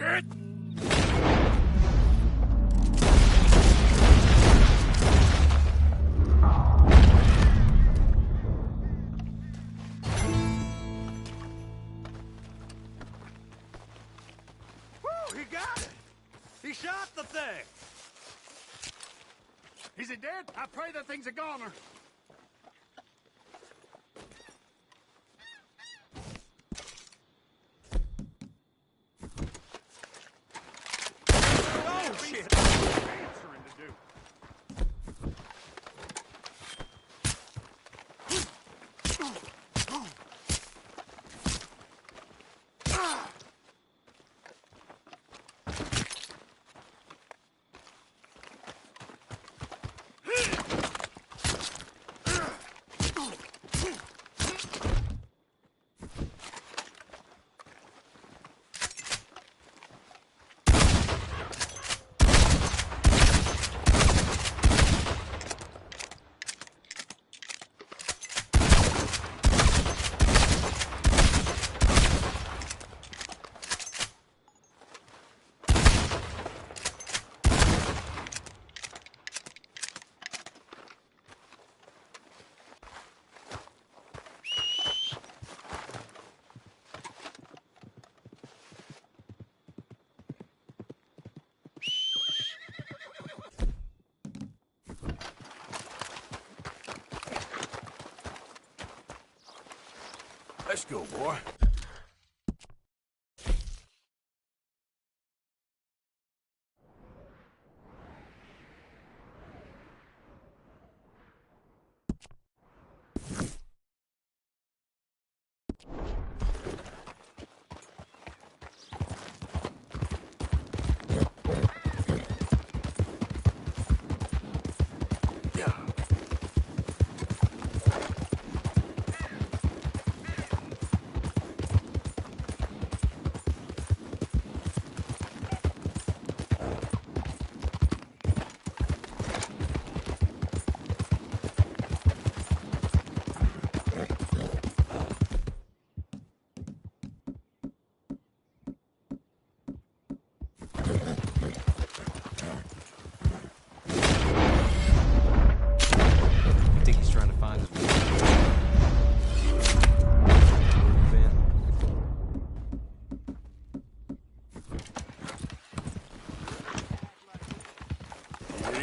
Shit! Woo, he got it! He shot the thing! Is it dead? I pray that thing's a goner. Oh, shit! Answering to do. Let's go, boy.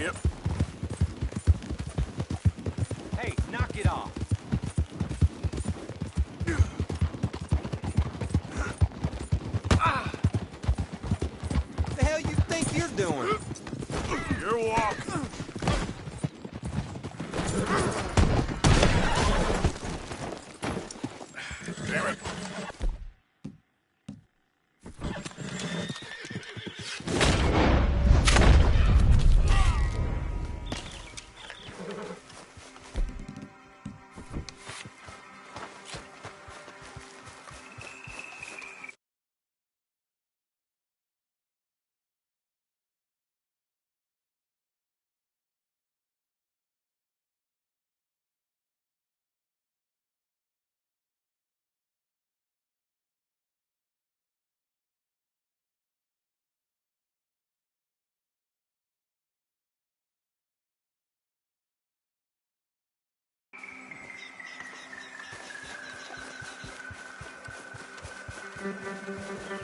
Yep. Hey, knock it off. The hell you think you're doing? You're walking. Damn it.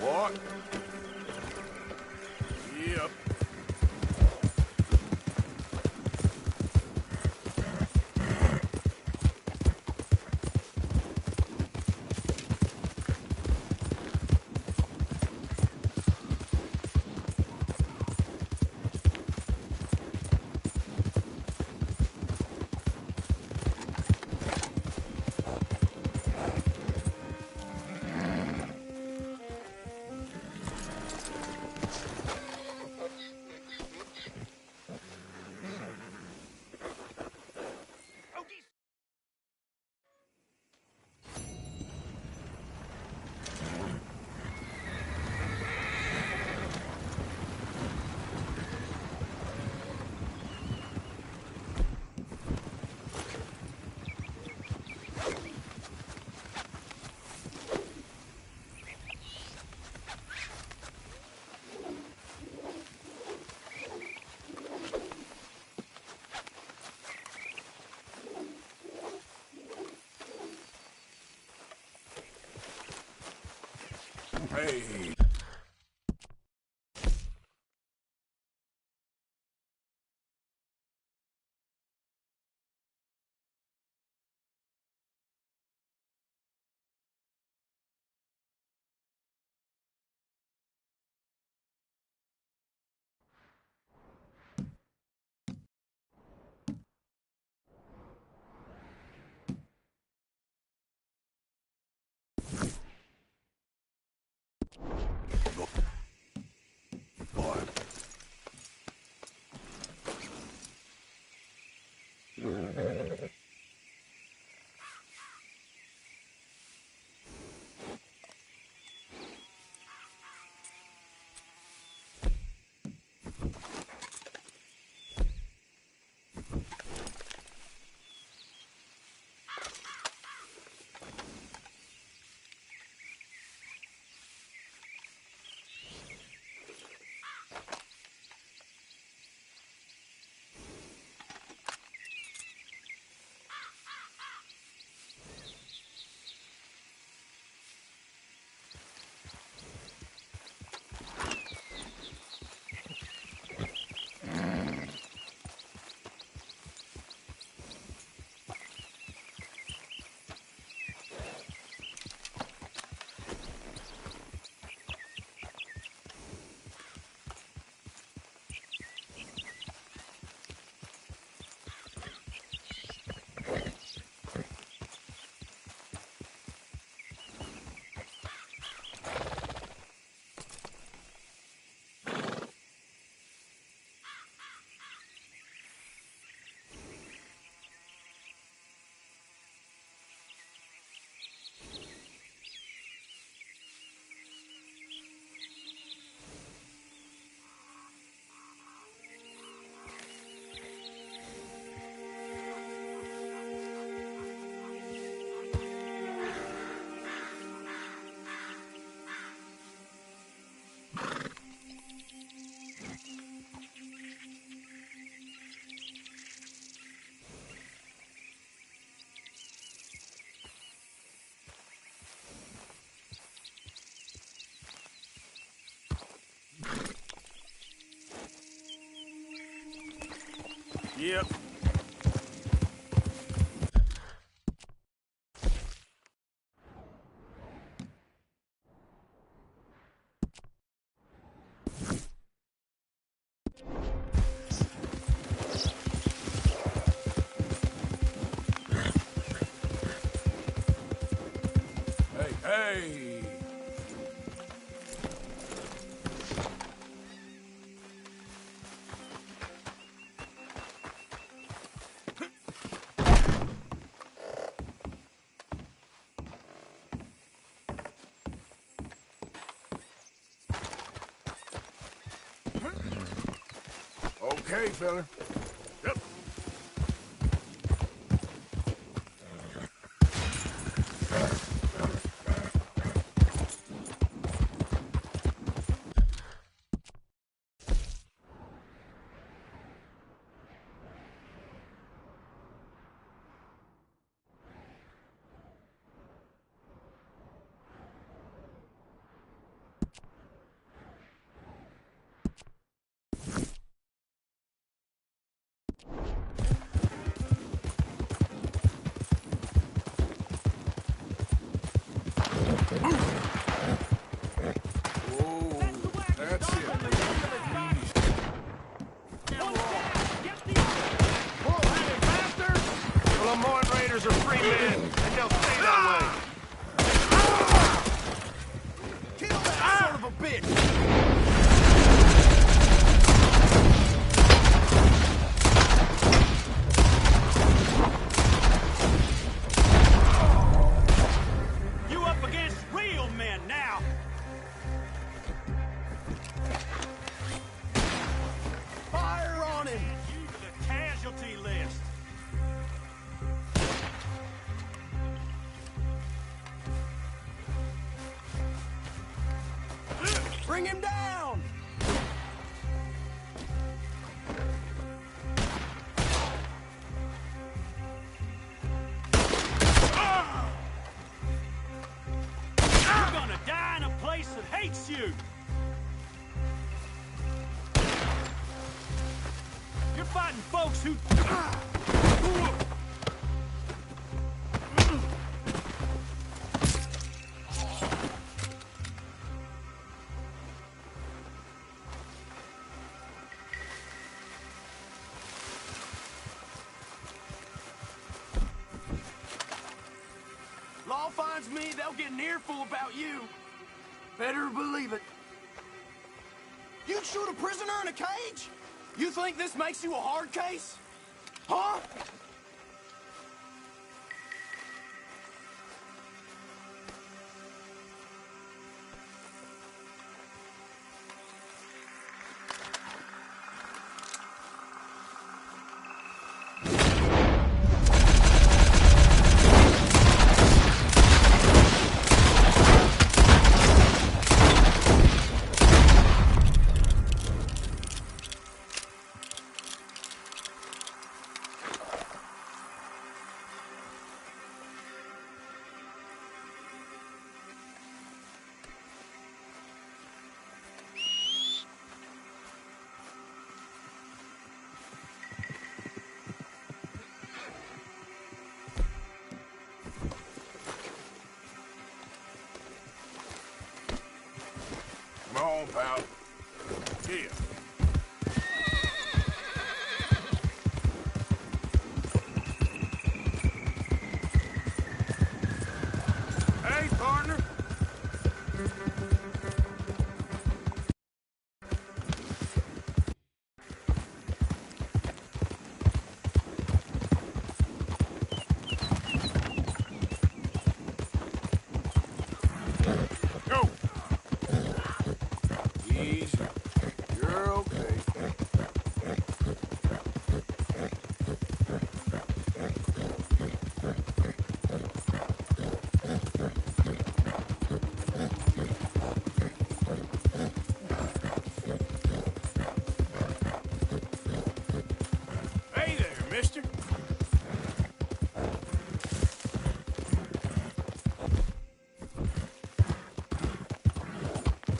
What? Yep. Hey. Yep. Hey! Okay, fella. Yep. Are free men, and they'll stay that way. Kill that son of a bitch! You up against real men now! Fire on him! You to the casualty list! Bring him down! gonna die in a place that hates you! You're fighting folks who... Law finds me, they'll get an earful about you. Better believe it. You'd shoot a prisoner in a cage? You think this makes you a hard case? Huh? Come on, pal. Here. Hey, partner. Go. Easy. You're okay. Hey there, mister.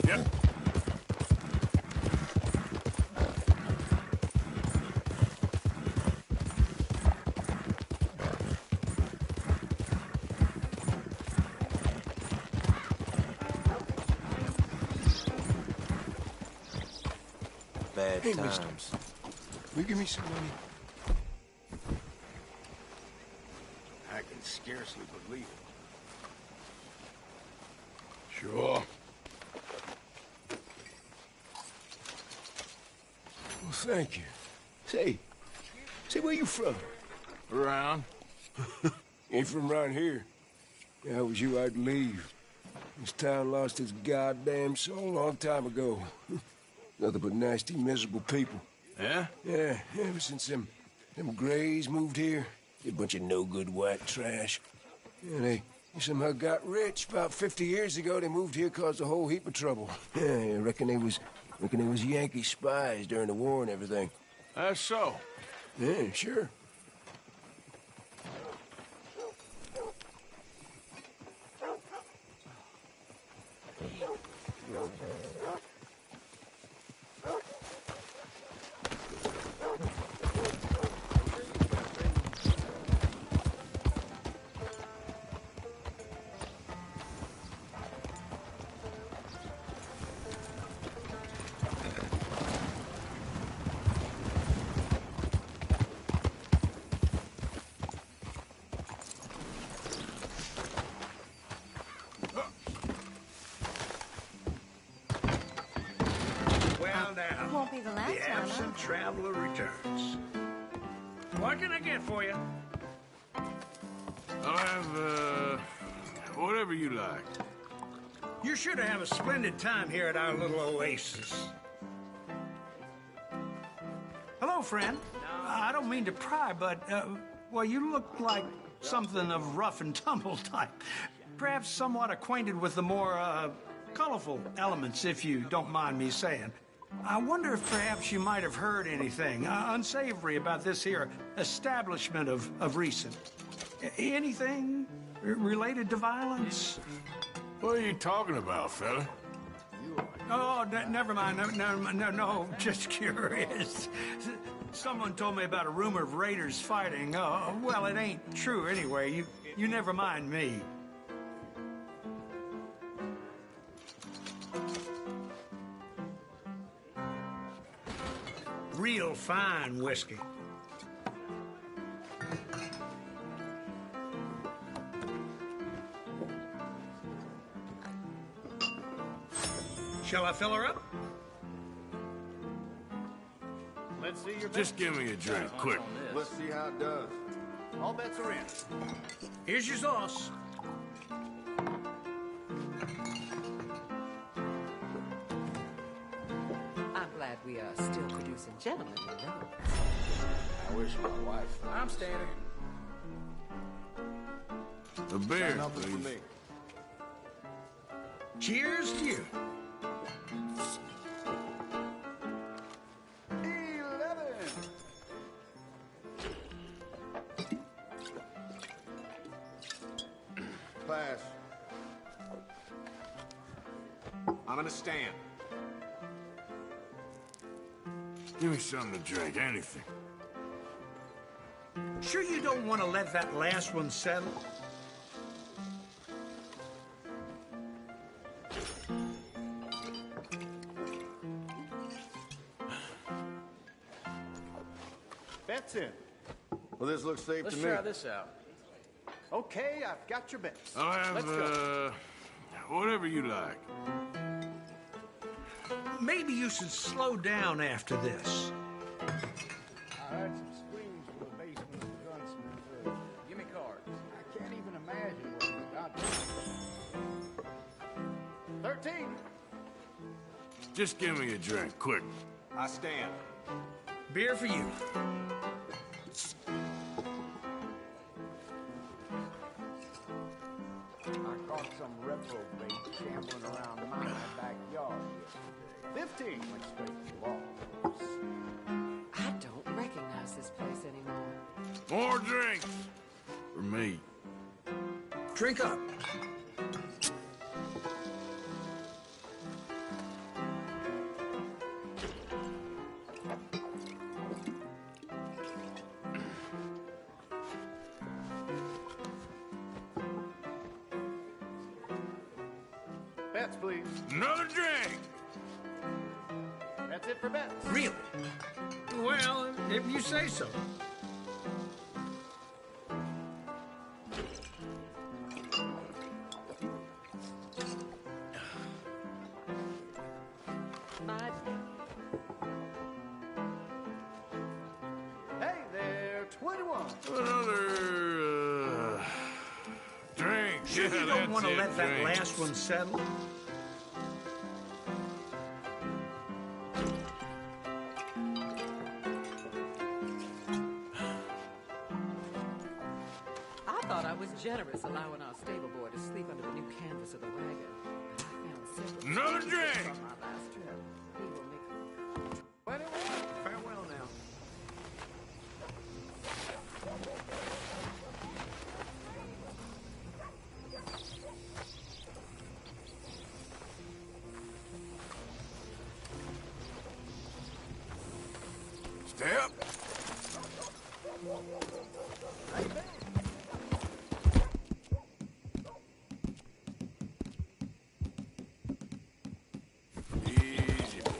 Yep. Bad Hey, times. mister. Will you give me some money? I can scarcely believe it. Sure. Well, thank you. Say, where you from? Around. Ain't from around here. If I was you, I'd leave. This town lost its goddamn soul a long time ago. Nothing but nasty, miserable people. Yeah? Yeah, ever since them Grays moved here, a bunch of no-good white trash. Yeah, they somehow got rich. About 50 years ago, they moved here, caused a whole heap of trouble. Yeah, I reckon they was Yankee spies during the war and everything. That's so. Yeah, sure. Well, now, Won't be the last the one, huh? absent traveler returns. What can I get for you? I'll have, whatever you like. You're sure to have a splendid time here at our little oasis. Hello, friend. I don't mean to pry, but, well, you look like something of rough and tumble type. Perhaps somewhat acquainted with the more, colorful elements, if you don't mind me saying. I wonder if perhaps you might have heard anything unsavory about this here establishment of recent. Anything related to violence? What are you talking about, fella? Oh, never mind. No, just curious. Someone told me about a rumor of raiders fighting. Well, it ain't true anyway. You never mind me. Real fine whiskey. Shall I fill her up? Let's see your Just give me a drink, quick. Let's see how it does. All bets are in. Here's your sauce. I'm glad we are still producing gentlemen, you know. I wish my wife. I'm standing. A beer, Nothing for please. me. Cheers to you. 11. Pass. I'm gonna stand. Give me something to drink, anything. Sure you don't want to let that last one settle? Bets in. Well, this looks safe Let's to me. try this out. Okay, I've got your bets. I'll have, Let's go. whatever you like. Maybe you should slow down after this. I heard some screams from the basement of the gunsmith. Give me cards. I can't even imagine what we got there. 13. Just give me a drink, quick. I stand. Beer for you. I caught some reprobate shambling around my backyard yesterday. 15. Went straight to the wall. I don't recognize this place anymore. More drinks. For me. Drink up. Bets, please. Another drink. That's it for bets. Really? Well, if you say so. My Hey there, 21. Another, drink. Sure Yeah, you don't that's want to it, let that drink. last one settle? I thought I was generous allowing our stable boy to sleep under the new canvas of the wagon. But I found several Another pieces drink. on my last trip. He will make 21. Farewell now. Step. Easy, boy.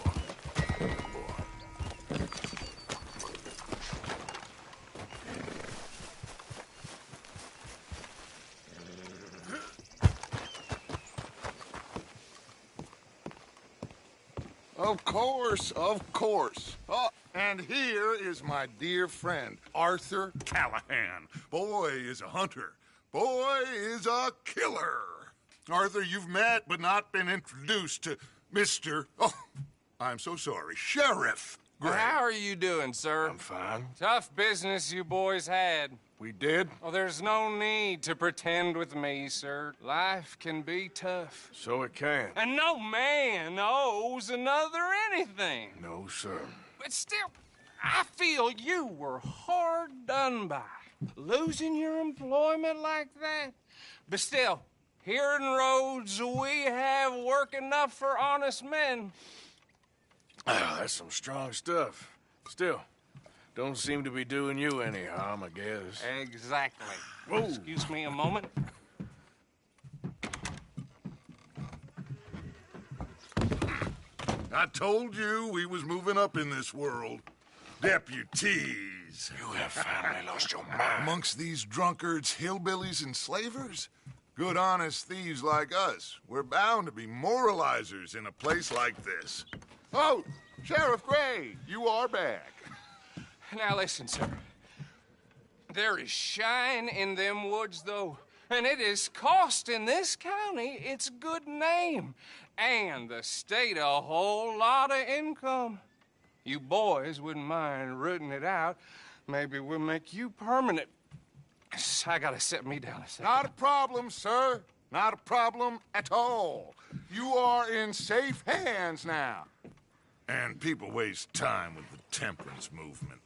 Of course, of course. Oh, and here is my dear friend, Arthur Callahan. Boy is a hunter. Boy is a killer. Arthur, you've met but not been introduced to Mr. Oh, I'm so sorry, Sheriff Gray. Well, how are you doing, sir? I'm fine. Tough business you boys had. We did? Well, there's no need to pretend with me, sir. Life can be tough. So it can. And no man owes another anything. No, sir. But still, I feel you were hard done by. Losing your employment like that. But still, Here in Rhodes, we have work enough for honest men. Ah, that's some strong stuff. Still, don't seem to be doing you any harm, I guess. Exactly. Whoa. Excuse me a moment. I told you we was moving up in this world. Deputies. You have finally lost your mind. Amongst these drunkards, hillbillies, and slavers? Good honest thieves like us. We're bound to be moralizers in a place like this. Oh, Sheriff Gray, you are back. Now listen, sir. There is shine in them woods, though, and it is costing this county its good name and the state a whole lot of income. You boys wouldn't mind rooting it out. Maybe we'll make you permanent. I gotta set me down a second. Not a problem, sir. Not a problem at all. You are in safe hands now. And people waste time with the temperance movement.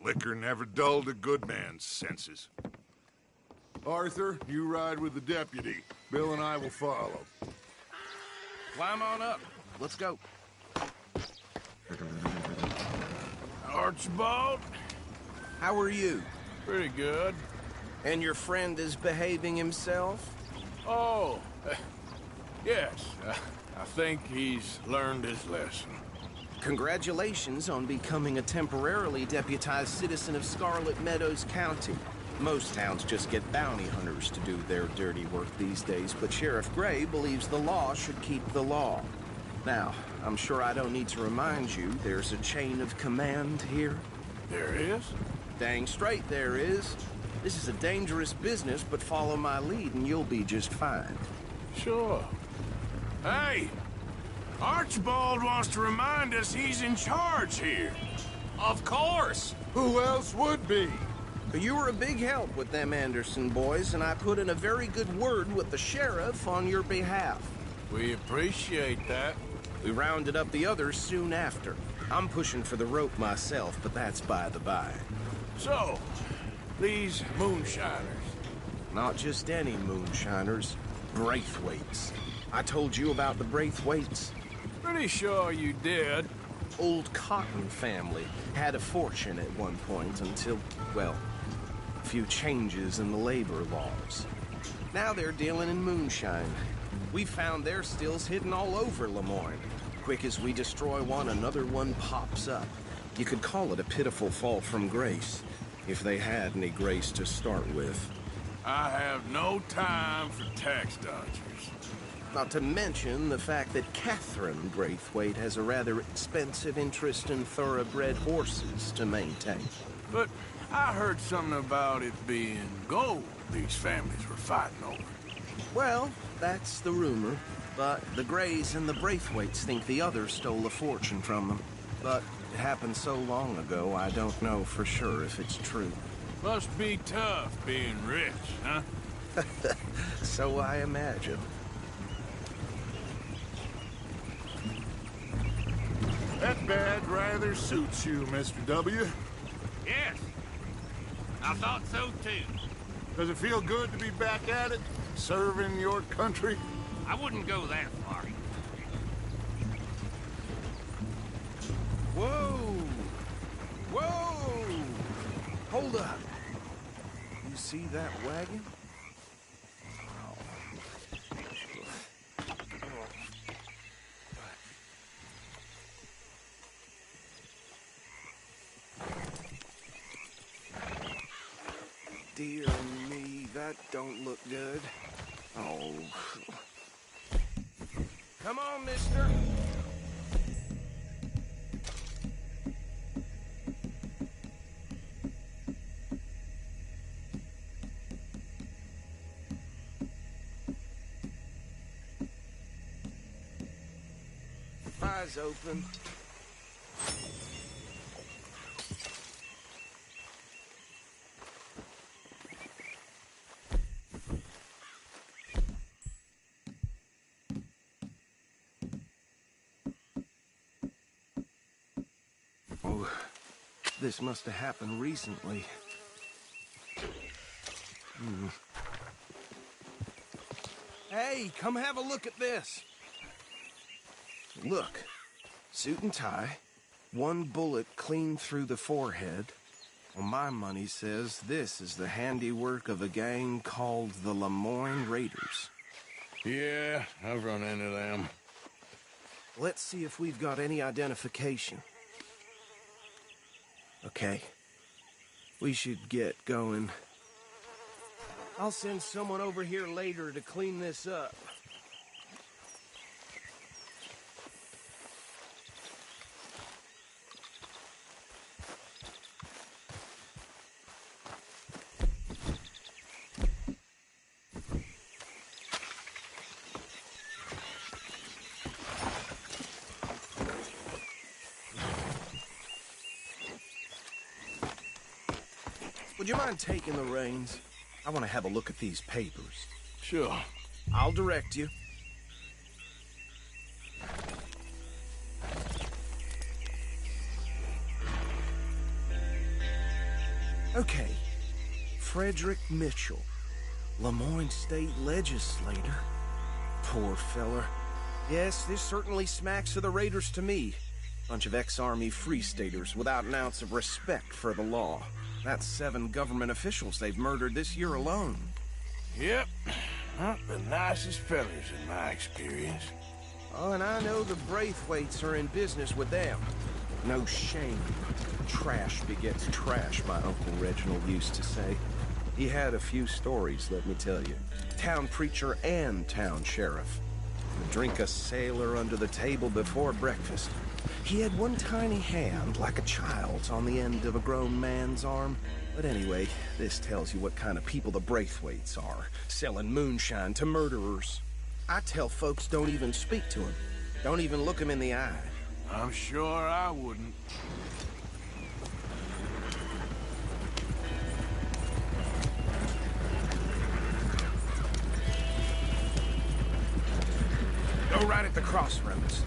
Liquor never dulled a good man's senses. Arthur, you ride with the deputy. Bill and I will follow. Climb on up. Let's go. Archibald? How are you? Pretty good. And your friend is behaving himself? Oh, yes. I think he's learned his lesson. Congratulations on becoming a temporarily deputized citizen of Scarlet Meadows County. Most towns just get bounty hunters to do their dirty work these days, but Sheriff Gray believes the law should keep the law. Now, I'm sure I don't need to remind you there's a chain of command here. There is? Dang straight there is. This is a dangerous business, but follow my lead and you'll be just fine. Sure. Hey! Archibald wants to remind us he's in charge here. Of course! Who else would be? You were a big help with them Anderson boys, and I put in a very good word with the sheriff on your behalf. We appreciate that. We rounded up the others soon after. I'm pushing for the rope myself, but that's by the by. So, these moonshiners. Not just any moonshiners. Braithwaites. I told you about the Braithwaites? Pretty sure you did. Old Cotton family had a fortune at one point until, well, a few changes in the labor laws. Now they're dealing in moonshine. We found their stills hidden all over Lemoyne. Quick as we destroy one, another one pops up. You could call it a pitiful fall from grace, if they had any grace to start with. I have no time for tax dodgers. Not to mention the fact that Catherine Braithwaite has a rather expensive interest in thoroughbred horses to maintain. But I heard something about it being gold these families were fighting over. Well, that's the rumor. But the Grays and the Braithwaites think the others stole a fortune from them. But it happened so long ago, I don't know for sure if it's true. Must be tough being rich, huh? So I imagine. That badge rather suits you, Mr. W. Yes. I thought so, too. Does it feel good to be back at it, serving your country? I wouldn't go that far. Whoa! Whoa! Hold up. You see that wagon? Dear me, that don't look good. Oh. Come on, mister. Eyes open. Oh, this must have happened recently. Hey, come have a look at this. Look, suit and tie, one bullet clean through the forehead. Well, my money says this is the handiwork of a gang called the Lemoyne Raiders. Yeah, I've run into them. Let's see if we've got any identification. Okay. We should get going. I'll send someone over here later to clean this up. Would you mind taking the reins? I want to have a look at these papers. Sure. I'll direct you. Okay. Frederick Mitchell, Lemoyne State Legislator. Poor feller. Yes, this certainly smacks of the Raiders to me. Bunch of ex-Army Free Staters without an ounce of respect for the law. That's 7 government officials they've murdered this year alone. Yep. Not the nicest fellas in my experience. Oh, and I know the Braithwaites are in business with them. No shame. Trash begets trash, my Uncle Reginald used to say. He had a few stories, let me tell you. Town preacher and town sheriff. Would drink a sailor under the table before breakfast. He had one tiny hand, like a child's, on the end of a grown man's arm. But anyway, this tells you what kind of people the Braithwaites are, selling moonshine to murderers. I tell folks don't even speak to him. Don't even look him in the eye. I'm sure I wouldn't. Go right at the crossroads.